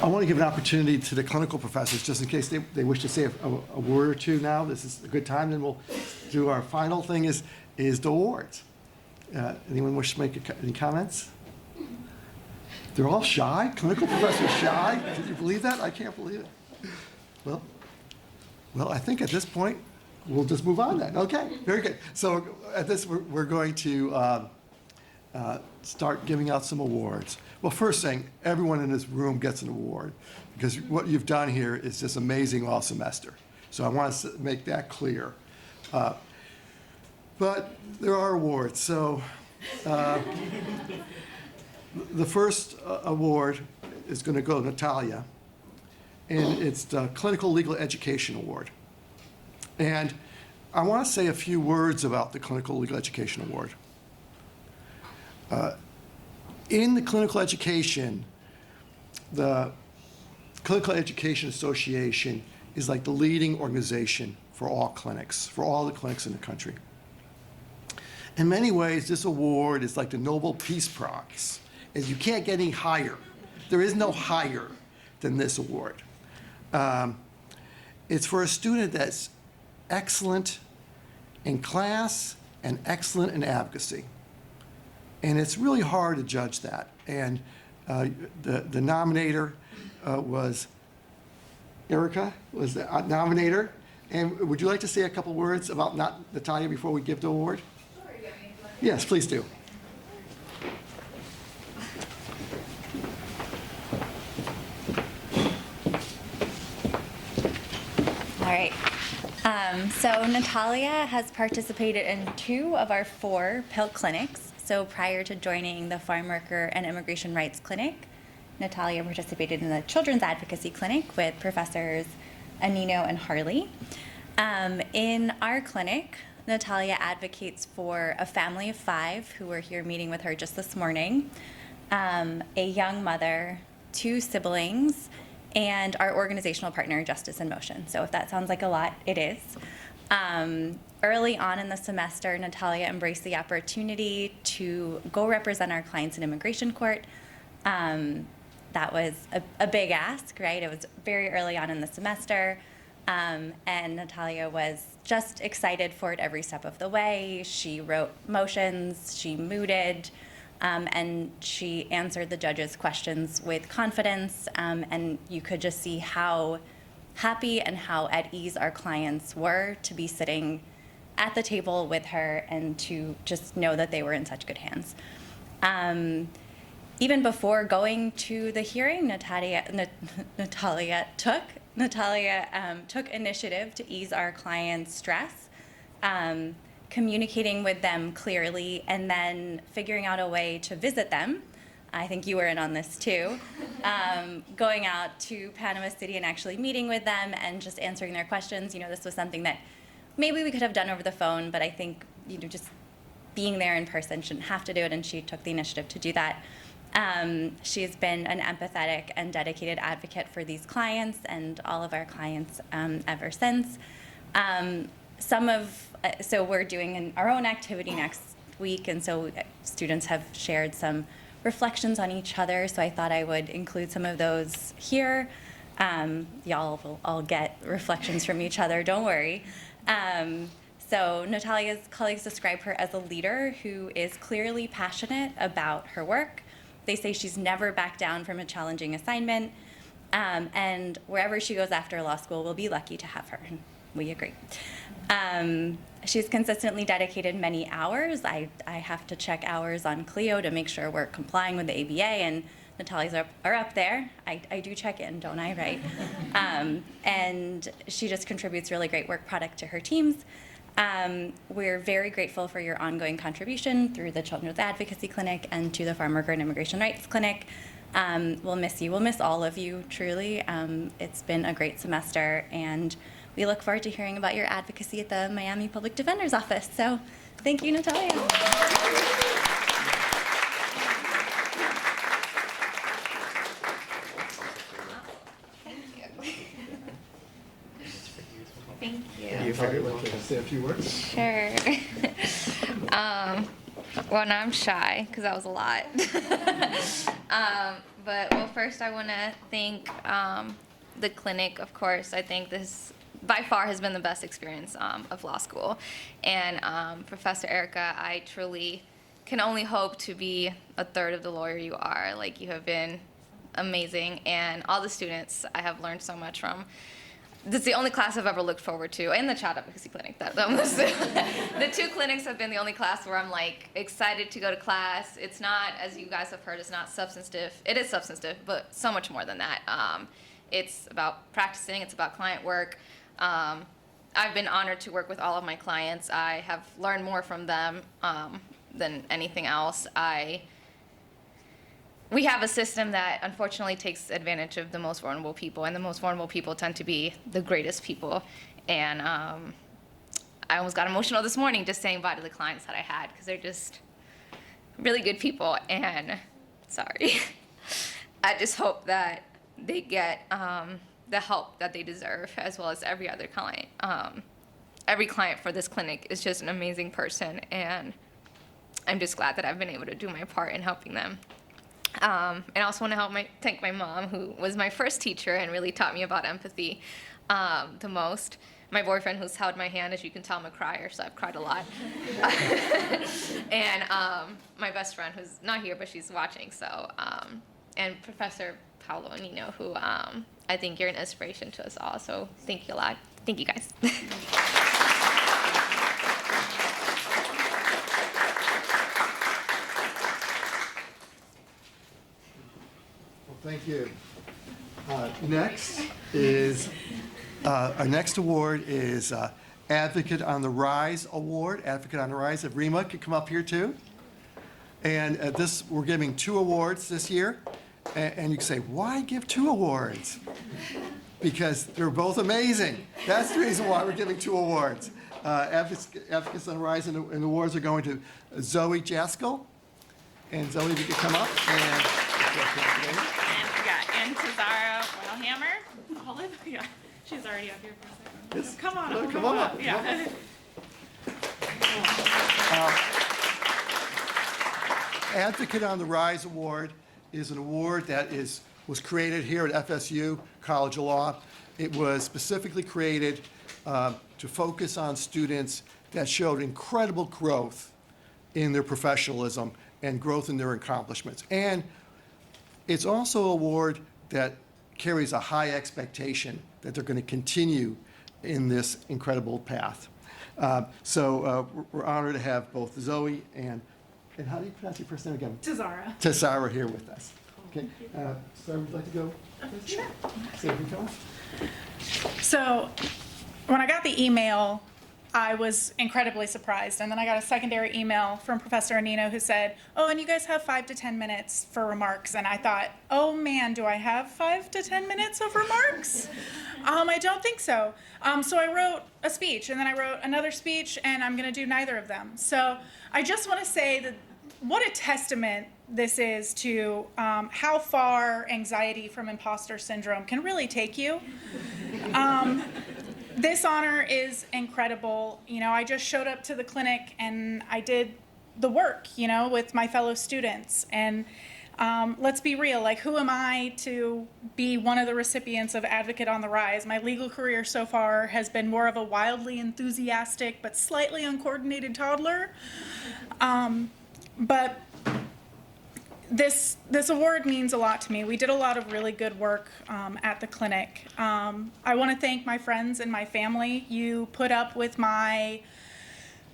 want to give an opportunity to the clinical professors, just in case they wish to say a word or two now. This is a good time, then we'll do our final thing is the awards. Anyone wish to make any comments? They're all shy? Clinical professors shy? Can you believe that? I can't believe it. Well, I think at this point, we'll just move on then. Okay, very good. So at this, we're going to start giving out some awards. Well, first thing, everyone in this room gets an award because what you've done here is just amazing all semester. So I want to make that clear. But there are awards. So the first award is going to go to Natalia, and it's the Clinical Legal Education Award. And I want to say a few words about the Clinical Legal Education Award. In the clinical education, the Clinical Education Association is like the leading organization for all clinics, for all the clinics in the country. In many ways, this award is like the Nobel Peace Prize, and you can't get any higher. There is no higher than this award. It's for a student that's excellent in class and excellent in advocacy. And it's really hard to judge that. And the nominator was Erica, was the nominator. And would you like to say a couple words about Natalia before we give the award? Sure. Yes, please do. All right. So Natalia has participated in 2 of our 4 PILC clinics. So prior to joining the Farm Worker and Immigration Rights Clinic, Natalia participated in the Children's Advocacy Clinic with Professors Annino and Harley. In our clinic, Natalia advocates for a family of 5 who were here meeting with her just this morning, a young mother, 2 siblings, and our organizational partner, Justice in Motion. So if that sounds like a lot, it is. Early on in the semester, Natalia embraced the opportunity to go represent our clients in immigration court. That was a big ask, right? It was very early on in the semester, and Natalia was just excited for it every step of the way. She wrote motions, she mooted, and she answered the judge's questions with confidence, and you could just see how happy and how at ease our clients were to be sitting at the table with her and to just know that they were in such good hands. Even before going to the hearing, Natalia took initiative to ease our clients' stress, communicating with them clearly, and then figuring out a way to visit them. I think you were in on this too. Going out to Panama City and actually meeting with them and just answering their questions. You know, this was something that maybe we could have done over the phone, but I think, you know, just being there in person, shouldn't have to do it, and she took the initiative to do that. She's been an empathetic and dedicated advocate for these clients and all of our clients ever since. So we're doing our own activity next week, and so students have shared some reflections on each other, so I thought I would include some of those here. Y'all will all get reflections from each other, don't worry. So Natalia's colleagues describe her as a leader who is clearly passionate about her work. They say she's never backed down from a challenging assignment, and wherever she goes after law school, we'll be lucky to have her, and we agree. She's consistently dedicated many hours. I have to check hours on Clio to make sure we're complying with the ABA, and Natalia's are up there. I do check in, don't I, right? And she just contributes really great work product to her teams. We're very grateful for your ongoing contribution through the Children's Advocacy Clinic and to the Farm Worker and Immigration Rights Clinic. We'll miss you. We'll miss all of you, truly. It's been a great semester, and we look forward to hearing about your advocacy at the Miami Public Defender's Office. So thank you, Natalia. Thank you. You're very welcome to say a few words. Sure. Well, now I'm shy because that was a lot. But first I want to thank the clinic, of course. I think this by far has been the best experience of law school. And Professor Erica, I truly can only hope to be a third of the lawyer you are. Like, you have been amazing, and all the students I have learned so much from. This is the only class I've ever looked forward to, and the Child Advocacy Clinic. The two clinics have been the only class where I'm like excited to go to class. It's not, as you guys have heard, it's not substantive. It is substantive, but so much more than that. It's about practicing. It's about client work. I've been honored to work with all of my clients. I have learned more from them than anything else. We have a system that unfortunately takes advantage of the most vulnerable people, and the most vulnerable people tend to be the greatest people. And I almost got emotional this morning just saying bye to the clients that I had, because they're just really good people. And sorry, I just hope that they get the help that they deserve, as well as every other client. Every client for this clinic is just an amazing person, and I'm just glad that I've been able to do my part in helping them. And I also want to thank my mom, who was my first teacher and really taught me about empathy the most. My boyfriend, who's held my hand. As you can tell, I'm a crier, so I've cried a lot. And my best friend, who's not here, but she's watching. So, and Professor Paolo Annino, who I think you're an inspiration to us all. So thank you a lot. Thank you, guys. Thank you. Next is, our next award is Advocate on the Rise Award. Advocate on the Rise. If Rima could come up here too. And we're giving 2 awards this year. And you can say, why give 2 awards? Because they're both amazing. That's the reason why we're giving 2 awards. Advocates on the Rise, and the awards are going to Zoe Jaskell. And Zoe, if you could come up. And Tazara Wellhammer. Olive, yeah, she's already up here for a second. Come on up. Come on up. Yeah. Advocate on the Rise Award is an award that was created here at FSU College of Law. It was specifically created to focus on students that showed incredible growth in their professionalism and growth in their accomplishments. And it's also an award that carries a high expectation that they're going to continue in this incredible path. So we're honored to have both Zoe and how do you pronounce your first name again? Tazara. Tazara here with us. Okay, Sarah, would you like to go? Sure. Sarah, you come. So when I got the email, I was incredibly surprised. And then I got a secondary email from Professor Annino who said, oh, and you guys have 5 to 10 minutes for remarks. And I thought, oh man, do I have 5 to 10 minutes of remarks? I don't think so. So I wrote a speech, and then I wrote another speech, and I'm going to do neither of them. So I just want to say that what a testament this is to how far anxiety from imposter syndrome can really take you. This honor is incredible. You know, I just showed up to the clinic and I did the work, you know, with my fellow students. And let's be real, like, who am I to be one of the recipients of Advocate on the Rise? My legal career so far has been more of a wildly enthusiastic but slightly uncoordinated toddler. But this award means a lot to me. We did a lot of really good work at the clinic. I want to thank my friends and my family. You put up with my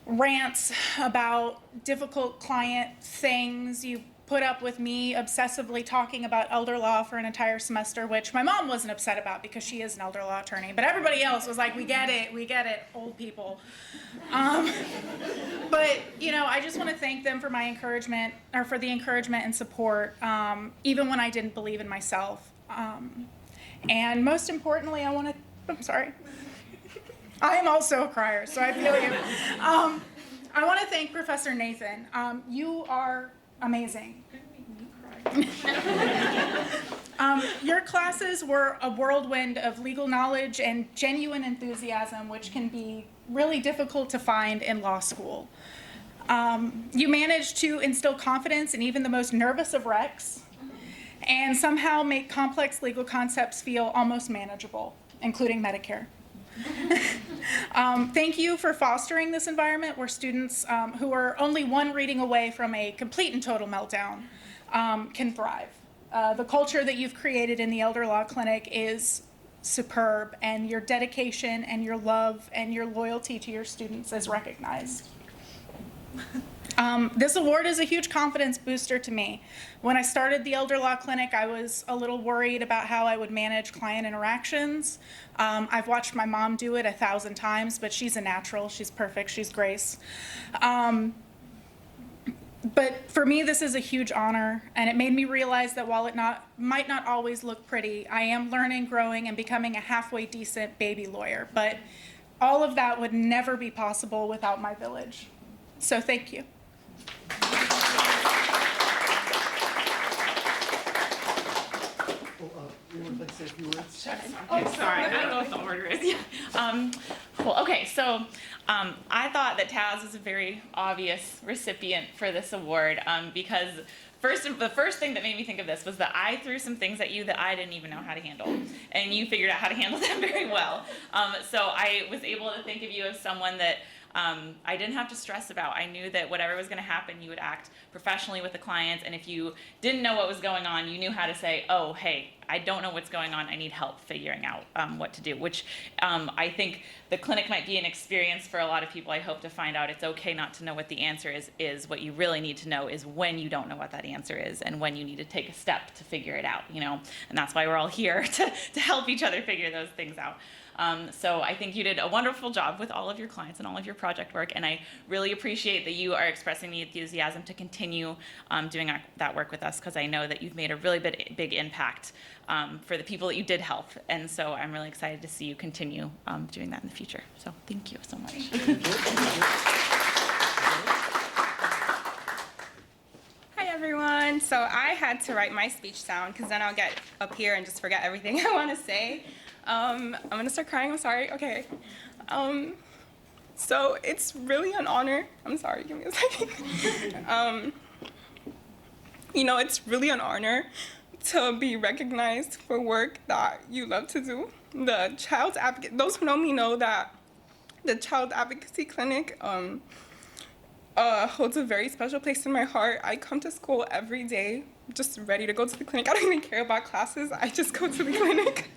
rants about difficult client things. You put up with me obsessively talking about elder law for an entire semester, which my mom wasn't upset about because she is an elder law attorney, but everybody else was like, we get it, old people. But, you know, I just want to thank them for my encouragement, or for the encouragement and support, even when I didn't believe in myself. And most importantly, I'm sorry. I am also a crier, so I feel you. I want to thank Professor Nathan. You are amazing. Your classes were a whirlwind of legal knowledge and genuine enthusiasm, which can be really difficult to find in law school. You managed to instill confidence in even the most nervous of recs, and somehow make complex legal concepts feel almost manageable, including Medicare. Thank you for fostering this environment where students who are only one reading away from a complete and total meltdown can thrive. The culture that you've created in the Elder Law Clinic is superb, and your dedication and your love and your loyalty to your students is recognized. This award is a huge confidence booster to me. When I started the Elder Law Clinic, I was a little worried about how I would manage client interactions. I've watched my mom do it 1,000 times, but she's a natural. She's perfect. She's Grace. But for me, this is a huge honor, and it made me realize that while it might not always look pretty, I am learning, growing, and becoming a halfway decent baby lawyer. But all of that would never be possible without my village. So thank you. You would like to say a few words? Oh, sorry. I don't know what the order is. Yeah. Cool. Okay, so I thought that Taz was a very obvious recipient for this award because the first thing that made me think of this was that I threw some things at you that I didn't even know how to handle, and you figured out how to handle them very well. So I was able to think of you as someone that I didn't have to stress about. I knew that whatever was going to happen, you would act professionally with the clients, and if you didn't know what was going on, you knew how to say, oh, hey, I don't know what's going on, I need help figuring out what to do, which I think the clinic might be an experience for a lot of people. I hope to find out it's okay not to know what the answer is what you really need to know is when you don't know what that answer is and when you need to take a step to figure it out, and that's why we're all here to help each other figure those things out. So I think you did a wonderful job with all of your clients and all of your project work, and I really appreciate that you are expressing the enthusiasm to continue doing that work with us, because I know that you've made a really big impact for the people that you did help, and so I'm really excited to see you continue doing that in the future. So thank you so much. Hi everyone. So I had to write my speech down because then I'll get up here and just forget everything I want to say. I'm gonna start crying, I'm sorry, okay. So it's really an honor, I'm sorry, give me a second. It's really an honor to be recognized for work that you love to do. The Child Advocate, those who know me know that the Child Advocacy Clinic holds a very special place in my heart. I come to school every day, just ready to go to the clinic. I don't even care about classes, I just go to the clinic.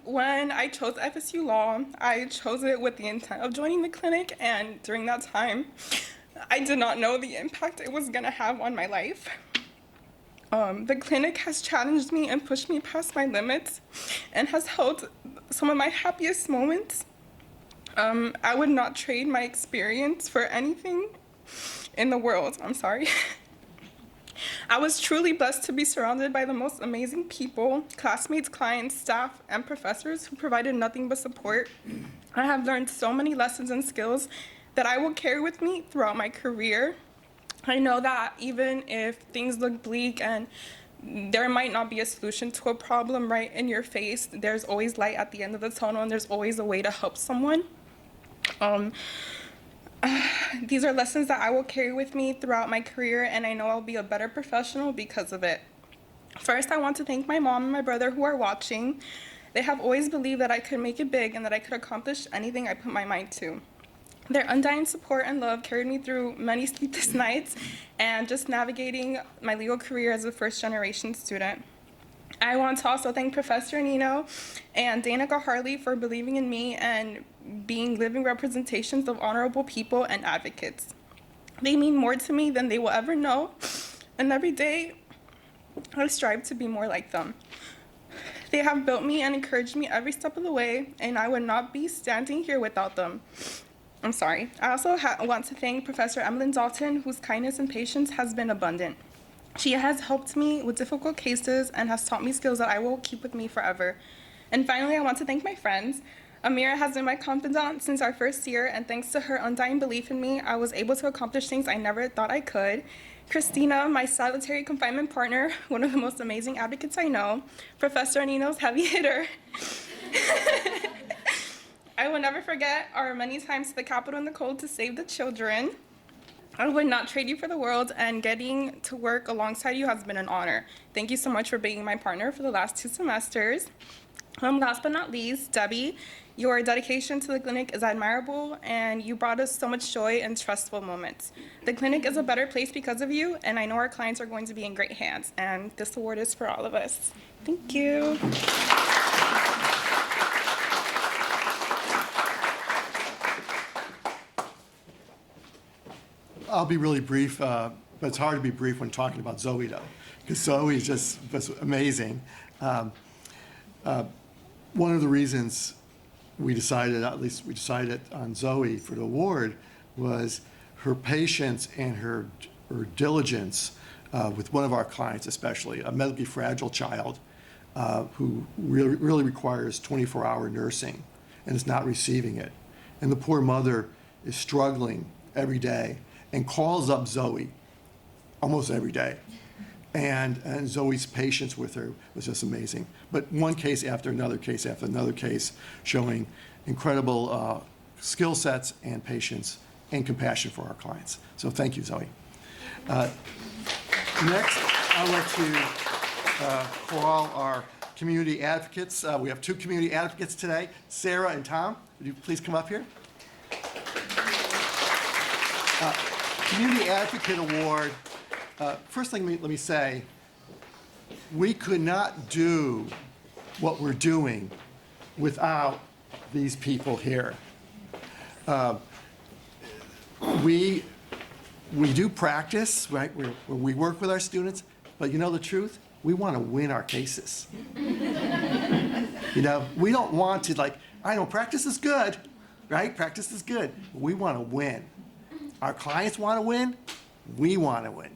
When I chose FSU Law, I chose it with the intent of joining the clinic, and during that time, I did not know the impact it was gonna have on my life. The clinic has challenged me and pushed me past my limits and has held some of my happiest moments. I would not trade my experience for anything in the world, I'm sorry. I was truly blessed to be surrounded by the most amazing people, classmates, clients, staff, and professors who provided nothing but support. I have learned so many lessons and skills that I will carry with me throughout my career. I know that even if things look bleak and there might not be a solution to a problem right in your face, there's always light at the end of the tunnel, and there's always a way to help someone. These are lessons that I will carry with me throughout my career, and I know I'll be a better professional because of it. First, I want to thank my mom and my brother who are watching. They have always believed that I could make it big and that I could accomplish anything I put my mind to. Their undying support and love carried me through many sleepless nights and just navigating my legal career as a first-generation student. I want to also thank Professor Annino and Danica Harley for believing in me and being living representations of honorable people and advocates. They mean more to me than they will ever know, and every day I strive to be more like them. They have built me and encouraged me every step of the way, and I would not be standing here without them. I'm sorry. I also want to thank Professor Emmeline Dalton, whose kindness and patience has been abundant. She has helped me with difficult cases and has taught me skills that I will keep with me forever. And finally, I want to thank my friends. Amira has been my confidant since our first year, and thanks to her undying belief in me, I was able to accomplish things I never thought I could. Christina, my solitary confinement partner, one of the most amazing advocates I know. Professor Annino's heavy hitter. I will never forget our many times to the Capitol in the cold to save the children. I would not trade you for the world, and getting to work alongside you has been an honor. Thank you so much for being my partner for the last 2 semesters. Last but not least, Debbie, your dedication to the clinic is admirable, and you brought us so much joy and stressful moments. The clinic is a better place because of you, and I know our clients are going to be in great hands, and this award is for all of us. Thank you. I'll be really brief, but it's hard to be brief when talking about Zoe, though, because Zoe is just was amazing. One of the reasons we decided, at least we decided on Zoe for the award, was her patience and her diligence with one of our clients, especially a medically fragile child who really requires 24-hour nursing and is not receiving it. And the poor mother is struggling every day and calls up Zoe almost every day. And Zoe's patience with her was just amazing. But one case after another case after another case showing incredible skill sets and patience and compassion for our clients. So thank you, Zoe. Next, I'd like to call our community advocates. We have two community advocates today, Sarah and Tom. Would you please come up here? Community Advocate Award. First thing, let me say, we could not do what we're doing without these people here. We do practice, right? We work with our students, but you know the truth? We want to win our cases. You know, we don't want to, like, I know practice is good, right? Practice is good. But we want to win. Our clients want to win. We want to win.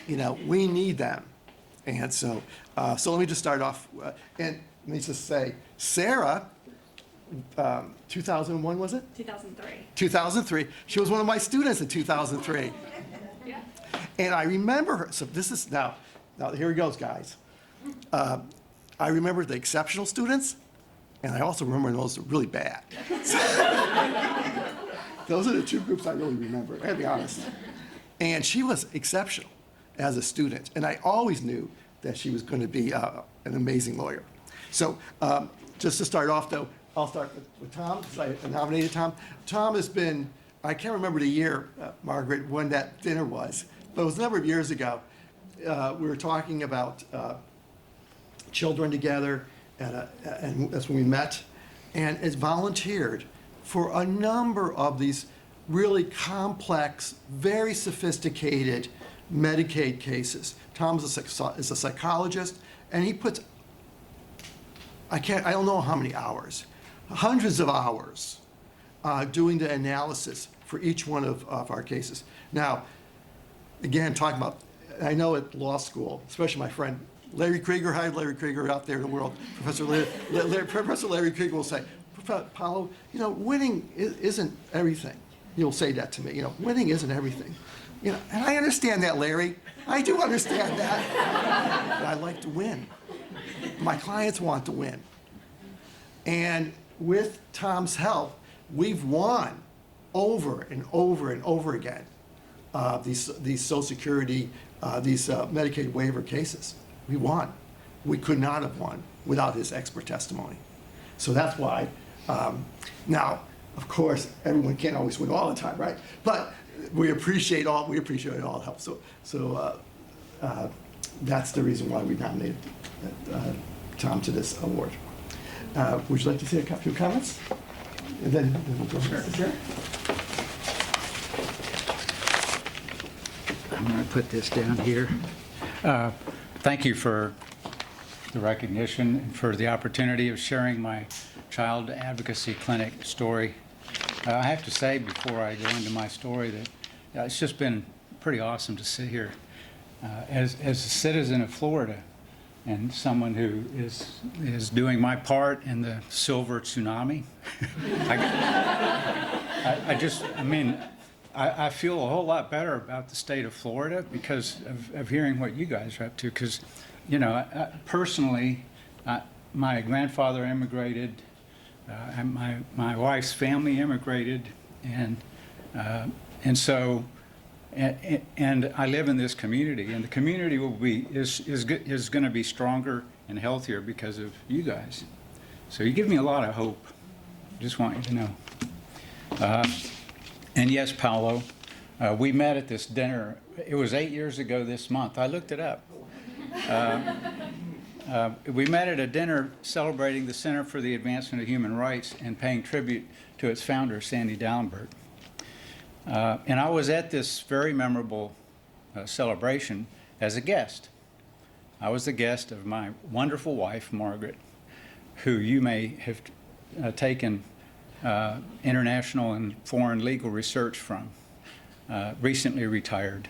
You know, we need them. And so let me just start off, and let me just say, Sarah, 2001 was it? 2003. 2003. She was one of my students in 2003. Yeah. And I remember her, so this is, now here it goes, guys. I remember the exceptional students, and I also remember those that were really bad. Those are the two groups I really remember, I gotta be honest. And she was exceptional as a student, and I always knew that she was gonna be an amazing lawyer. So just to start off though, I'll start with Tom, because I nominated Tom. Tom has been, I can't remember the year, Margaret, when that dinner was, but it was a number of years ago. We were talking about children together, and that's when we met, and has volunteered for a number of these really complex, very sophisticated Medicaid cases. Tom is a psychologist, and he puts, I don't know how many hours, hundreds of hours doing the analysis for each one of our cases. Now, again, talking about, I know at law school, especially my friend Larry Krieger, hi Larry Krieger out there in the world, Professor Larry Krieger will say, Paolo, you know, winning isn't everything. He'll say that to me, you know, winning isn't everything. You know, and I understand that, Larry. I do understand that. But I like to win. My clients want to win. And with Tom's help, we've won over and over and over again these Social Security, these Medicaid waiver cases. We won. We could not have won without his expert testimony. So that's why. Now, of course, everyone can't always win all the time, right? But we appreciate all the help. So that's the reason why we nominated Tom to this award. Would you like to say a few comments? And then we'll go to Sarah. I'm going to put this down here. Thank you for the recognition and for the opportunity of sharing my child advocacy clinic story. I have to say before I go into my story that it's just been pretty awesome to sit here as a citizen of Florida and someone who is doing my part in the silver tsunami. I feel a whole lot better about the state of Florida because of hearing what you guys are up to. Because, you know, personally, my grandfather immigrated, my wife's family immigrated, and so And I live in this community, and the community is going to be stronger and healthier because of you guys. So you give me a lot of hope. Just want you to know. And yes, Paolo, we met at this dinner. It was 8 years ago this month. I looked it up. We met at a dinner celebrating the Center for the Advancement of Human Rights and paying tribute to its founder, Sandy Dallenberg. And I was at this very memorable celebration as a guest. I was the guest of my wonderful wife, Margaret, who you may have taken international and foreign legal research from, recently retired.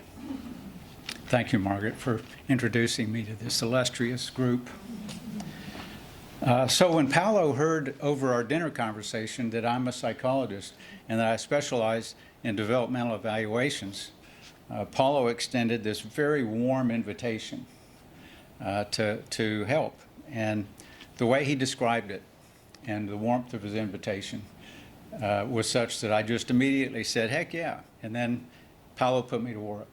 Thank you, Margaret, for introducing me to this illustrious group. So when Paolo heard over our dinner conversation that I'm a psychologist and that I specialize in developmental evaluations, Paolo extended this very warm invitation to help. And the way he described it and the warmth of his invitation was such that I just immediately said, heck yeah. And then Paolo put me to work.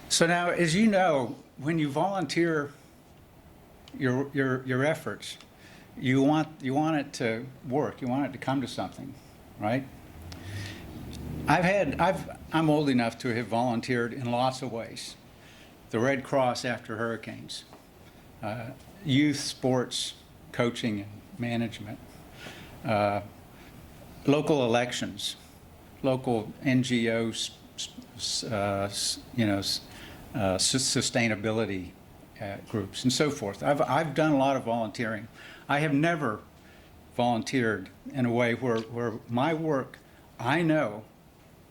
So now, as you know, when you volunteer your efforts, you want it to work. You want it to come to something, right? I'm old enough to have volunteered in lots of ways. The Red Cross after hurricanes, youth sports coaching and management, local elections, local NGOs, sustainability groups, and so forth. I've done a lot of volunteering. I have never volunteered in a way where my work, I know,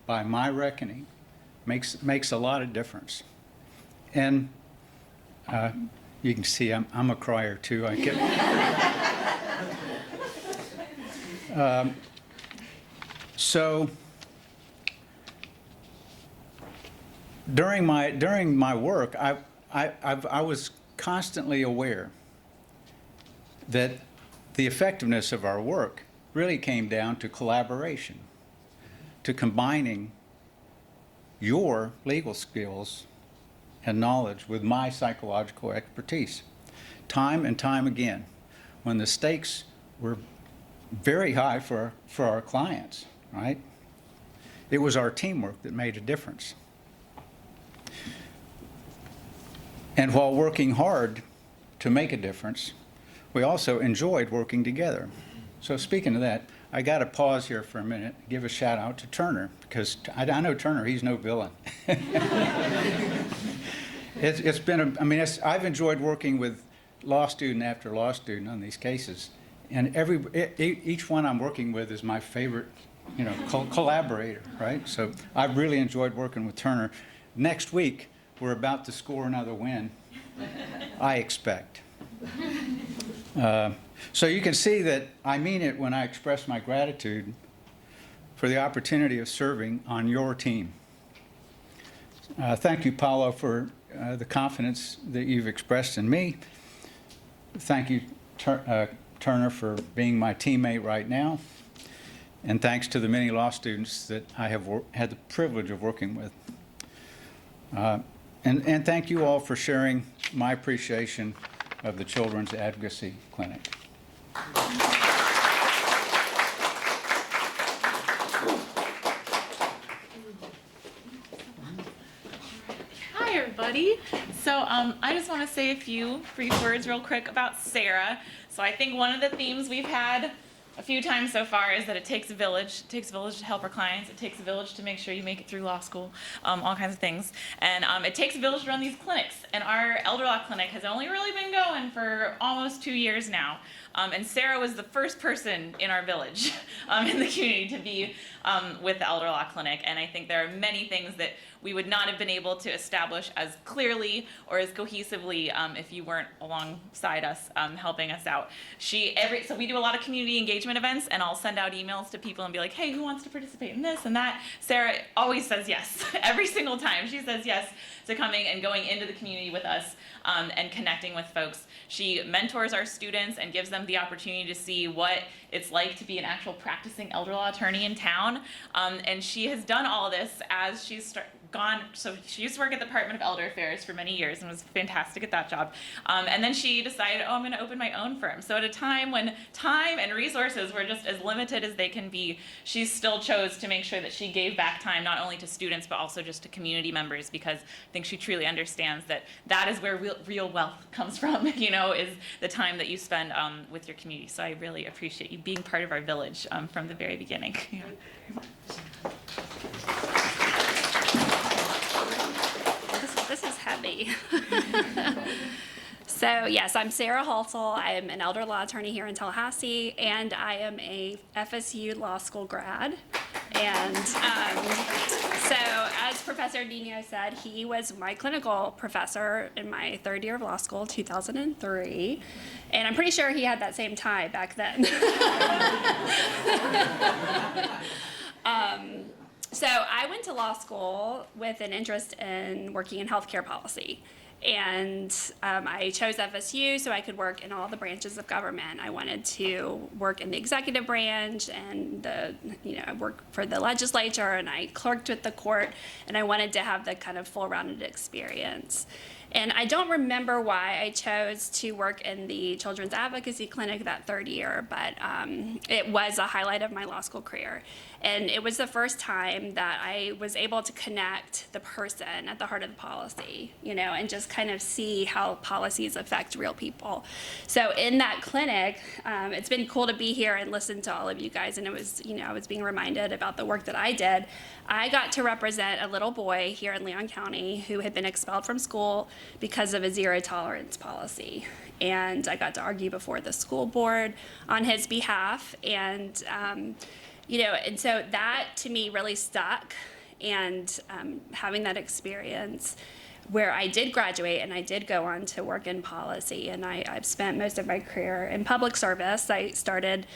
by my reckoning, makes a lot of difference. And you can see I'm a crier too. I get. So during my work, I was constantly aware that the effectiveness of our work really came down to collaboration, to combining your legal skills and knowledge with my psychological expertise. Time and time again, when the stakes were very high for our clients, right? It was our teamwork that made a difference. And while working hard to make a difference, we also enjoyed working together. So speaking of that, I got to pause here for a minute, give a shout out to Turner, because I know Turner, he's no villain. It's been, I've enjoyed working with law student after law student on these cases. And each one I'm working with is my favorite, collaborator, right? So I've really enjoyed working with Turner. Next week, we're about to score another win, I expect. So you can see that I mean it when I express my gratitude for the opportunity of serving on your team. Thank you, Paolo, for the confidence that you've expressed in me. Thank you, Turner, for being my teammate right now. And thanks to the many law students that I have had the privilege of working with. And thank you all for sharing my appreciation of the Children's Advocacy Clinic. Hi, everybody. So I just want to say a few brief words real quick about Sarah. So I think one of the themes we've had a few times so far is that it takes a village. It takes a village to help our clients. It takes a village to make sure you make it through law school, all kinds of things. And it takes a village to run these clinics. And our elder law clinic has only really been going for almost 2 years now. And Sarah was the first person in our village, in the community, to be with the elder law clinic. And I think there are many things that we would not have been able to establish as clearly or as cohesively if you weren't alongside us helping us out. So we do a lot of community engagement engagement events, and I'll send out emails to people and be like, hey, who wants to participate in this and that? Sarah always says yes. Every single time she says yes to coming and going into the community with us and connecting with folks. She mentors our students and gives them the opportunity to see what it's like to be an actual practicing elder law attorney in town. And she has done all of this as she's so she used to work at the Department of Elder Affairs for many years and was fantastic at that job. And then she decided, I'm going to open my own firm. So at a time when time and resources were just as limited as they can be, she still chose to make sure that she gave back time not only to students but also just to community members, because I think she truly understands that that is where real wealth comes from, is the time that you spend with your community. So I really appreciate you being part of our village from the very beginning. Yeah. This is heavy. So yes, I'm Sarah Halsell. I am an elder law attorney here in Tallahassee, and I am a FSU law school grad. And so as Professor Nino said, he was my clinical professor in my third year of law school, 2003. And I'm pretty sure he had that same tie back then. So I went to law school with an interest in working in healthcare policy. And I chose FSU so I could work in all the branches of government. I wanted to work in the executive branch and I worked for the legislature, and I clerked with the court, and I wanted to have the kind of full-rounded experience. And I don't remember why I chose to work in the Children's Advocacy Clinic that third year, but it was a highlight of my law school career. And it was the first time that I was able to connect the person at the heart of the policy, and just kind of see how policies affect real people. So in that clinic, it's been cool to be here and listen to all of you guys. And it was, I was being reminded about the work that I did. I got to represent a little boy here in Leon County who had been expelled from school because of a zero tolerance policy. And I got to argue before the school board on his behalf. And, and so that to me really stuck. And having that experience where I did graduate and I did go on to work in policy, and I've spent most of my career in public service. I started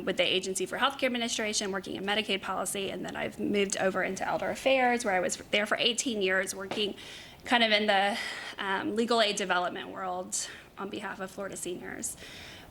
with the Agency for Healthcare Administration, working in Medicaid policy, and then I've moved over into Elder Affairs, where I was there for 18 years, working kind of in the legal aid development world on behalf of Florida seniors.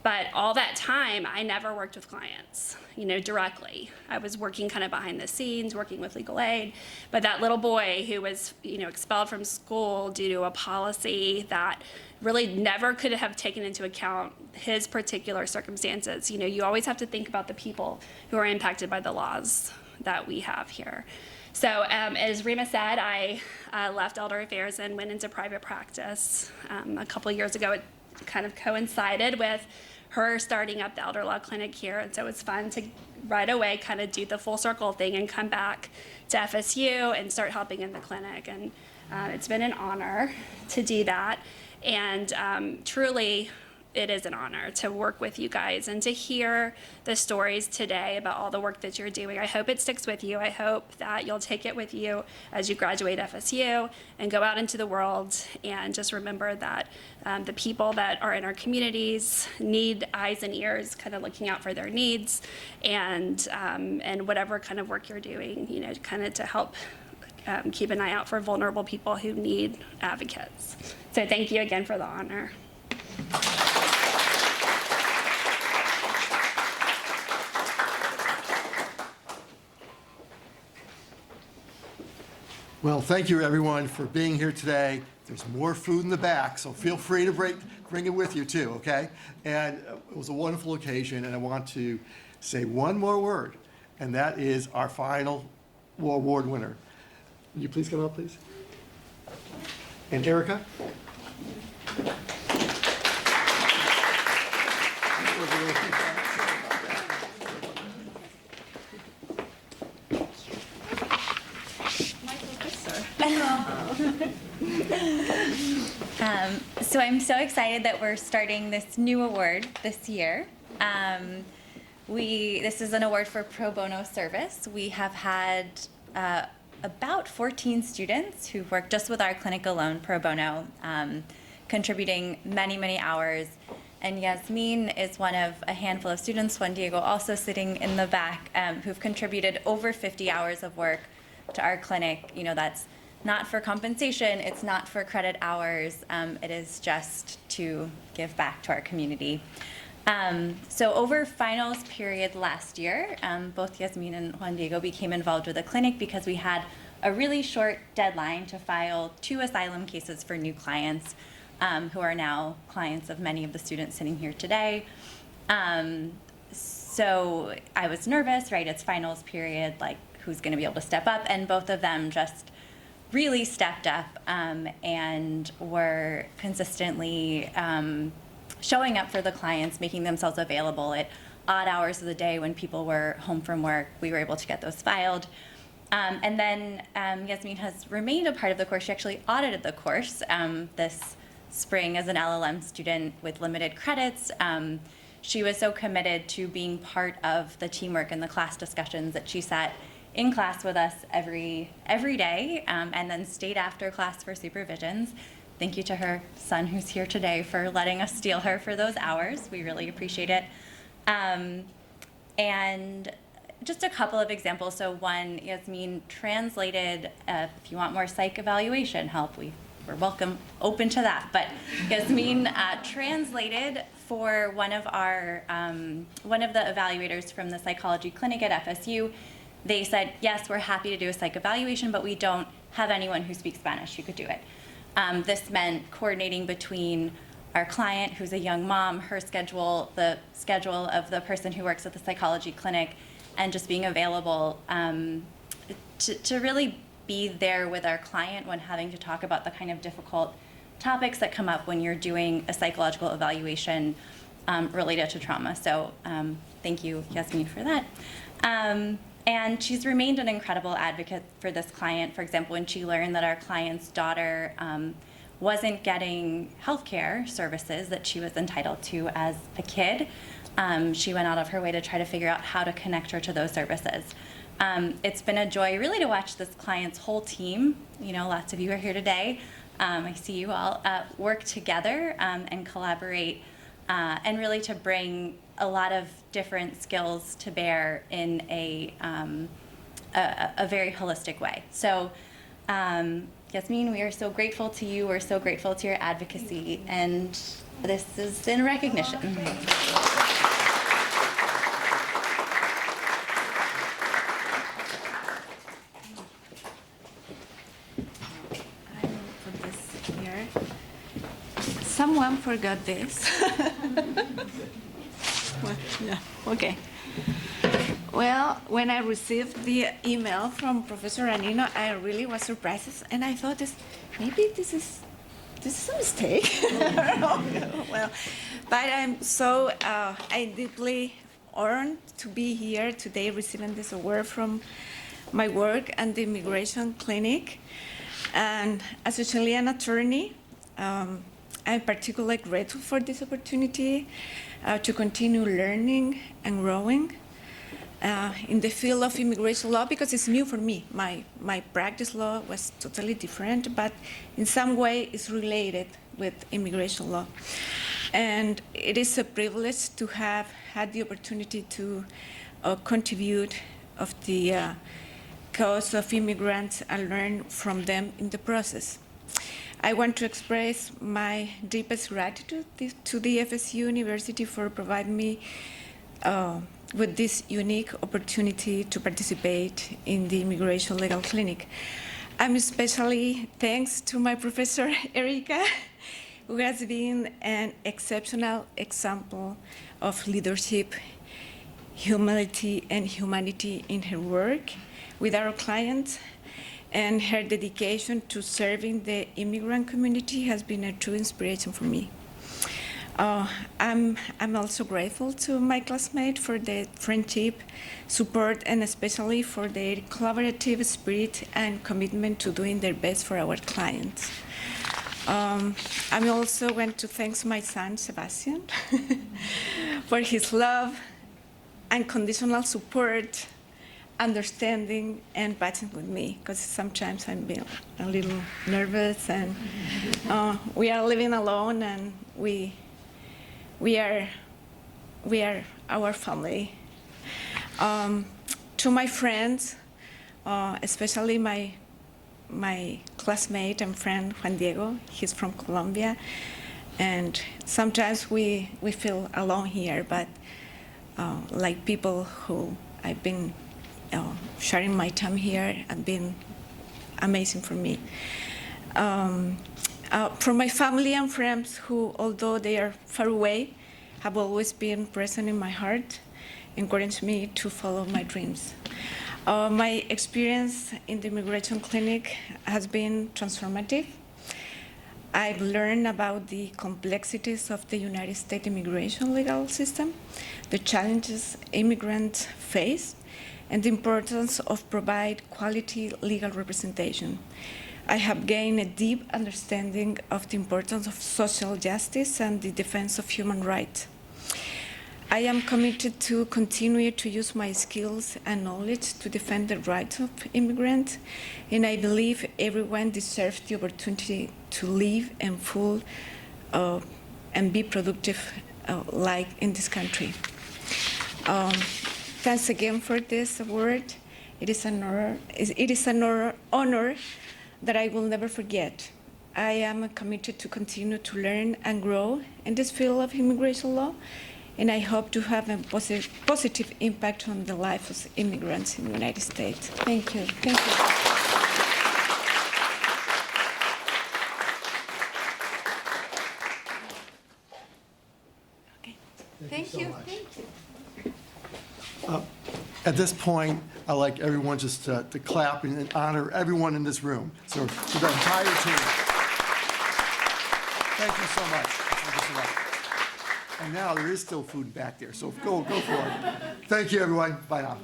But all that time, I never worked with clients, directly. I was working kind of behind the scenes, working with legal aid. But that little boy who was, expelled from school due to a policy that really never could have taken into account his particular circumstances. You always have to think about the people who are impacted by the laws that we have here. So as Rima said, I left Elder Affairs and went into private practice. A couple of years ago, it kind of coincided with her starting up the elder law clinic here, and so it's fun to right away kind of do the full circle thing and come back to FSU and start helping in the clinic. And it's been an honor to do that, and truly it is an honor to work with you guys and to hear the stories today about all the work that you're doing. I hope it sticks with you. I hope that you'll take it with you as you graduate FSU and go out into the world, and just remember that the people that are in our communities need eyes and ears kind of looking out for their needs, and whatever kind of work you're doing, kind of to help keep an eye out for vulnerable people who need advocates. So thank you again for the honor. Well, thank you, everyone, for being here today. There's more food in the back, so feel free to bring it with you, too, okay? And it was a wonderful occasion, and I want to say one more word, and that is our final award winner. Will you please come up, please? And Erica? So I'm so excited that we're starting this new award this year. This is an award for pro bono service. We have had about 14 students who've worked just with our clinic alone pro bono, contributing many, many hours. And Yasmin is one of a handful of students, Juan Diego also sitting in the back, who've contributed over 50 hours of work to our clinic. You know, that's not for compensation, it's not for credit hours, it is just to give back to our community. So over finals period last year, both Yasmin and Juan Diego became involved with the clinic because we had a really short deadline to file 2 asylum cases for new clients, who are now clients of many of the students sitting here today. So I was nervous, right? It's finals period, like who's gonna be able to step up? And both of them just really stepped up and were consistently showing up for the clients, making themselves available at odd hours of the day when people were home from work. We were able to get those filed. And then Yasmin has remained a part of the course. She actually audited the course this spring as an LLM student with limited credits. She was so committed to being part of the teamwork and the class discussions that she sat in class with us every day, and then stayed after class for supervisions. Thank you to her son who's here today for letting us steal her for those hours. We really appreciate it. And just a couple of examples. So one, Yasmin translated, if you want more psych evaluation help, we're welcome, open to that. But Yasmin translated for one of the evaluators from the psychology clinic at FSU. They said, yes, we're happy to do a psych evaluation, but we don't have anyone who speaks Spanish who could do it. This meant coordinating between our client, who's a young mom, her schedule, the schedule of the person who works at the psychology clinic, and just being available to really be there with our client when having to talk about the kind of difficult topics that come up when you're doing a psychological evaluation related to trauma. So thank you, Yasmin, for that. And she's remained an incredible advocate for this client. For example, when she learned that our client's daughter wasn't getting healthcare services that she was entitled to as a kid, she went out of her way to try to figure out how to connect her to those services. It's been a joy really to watch this client's whole team, you know, lots of you are here today, I see you all, work together and collaborate and really to bring a lot of different skills to bear in a very holistic way. So Yasmin, we are so grateful to you, we're so grateful to your advocacy, and this is in recognition. Someone forgot this. Well, yeah, okay. Well, when I received the email from Professor Annino, I really was surprised, and I thought maybe this is a mistake. Well, but I'm so I deeply honored to be here today, receiving this award from my work at the Immigration Clinic, and as a Chilean attorney. I'm particularly grateful for this opportunity to continue learning and growing in the field of immigration law because it's new for me. My practice law was totally different, but in some way it's related with immigration law. And it is a privilege to have had the opportunity to contribute of the cause of immigrants and learn from them in the process. I want to express my deepest gratitude to the FSU University for providing me with this unique opportunity to participate in the Immigration Legal Clinic. I'm especially thanks to my professor, Erica, who has been an exceptional example of leadership, humility, and humanity in her work with our clients. And her dedication to serving the immigrant community has been a true inspiration for me. I'm also grateful to my classmates for their friendship, support, and especially for their collaborative spirit and commitment to doing their best for our clients. I also want to thank my son, Sebastian, for his love, unconditional support, understanding and patience with me, because sometimes I'm a little nervous, and we are living alone, and we we are our family. To my friends, especially my classmate and friend Juan Diego, he's from Colombia, and sometimes we feel alone here, but like people who I've been sharing my time here have been amazing for me. For my family and friends who, although they are far away, have always been present in my heart, encouraged me to follow my dreams. My experience in the immigration clinic has been transformative. I've learned about the complexities of the United States immigration legal system, the challenges immigrants face, and the importance of provide quality legal representation. I have gained a deep understanding of the importance of social justice and the defense of human rights. I am committed to continue to use my skills and knowledge to defend the rights of immigrants, and I believe everyone deserves the opportunity to live and full and be productive like in this country. Thanks again for this award. It is an honor that I will never forget. I am committed to continue to learn and grow in this field of immigration law, and I hope to have a positive impact on the life of immigrants in the United States. Thank you. Thank you. Thank you. At this point, I'd like everyone just to clap and honor everyone in this room. So to the entire team. Thank you so much. Thank you so much. And now there is still food back there, so go for it. Thank you, everyone. Bye now.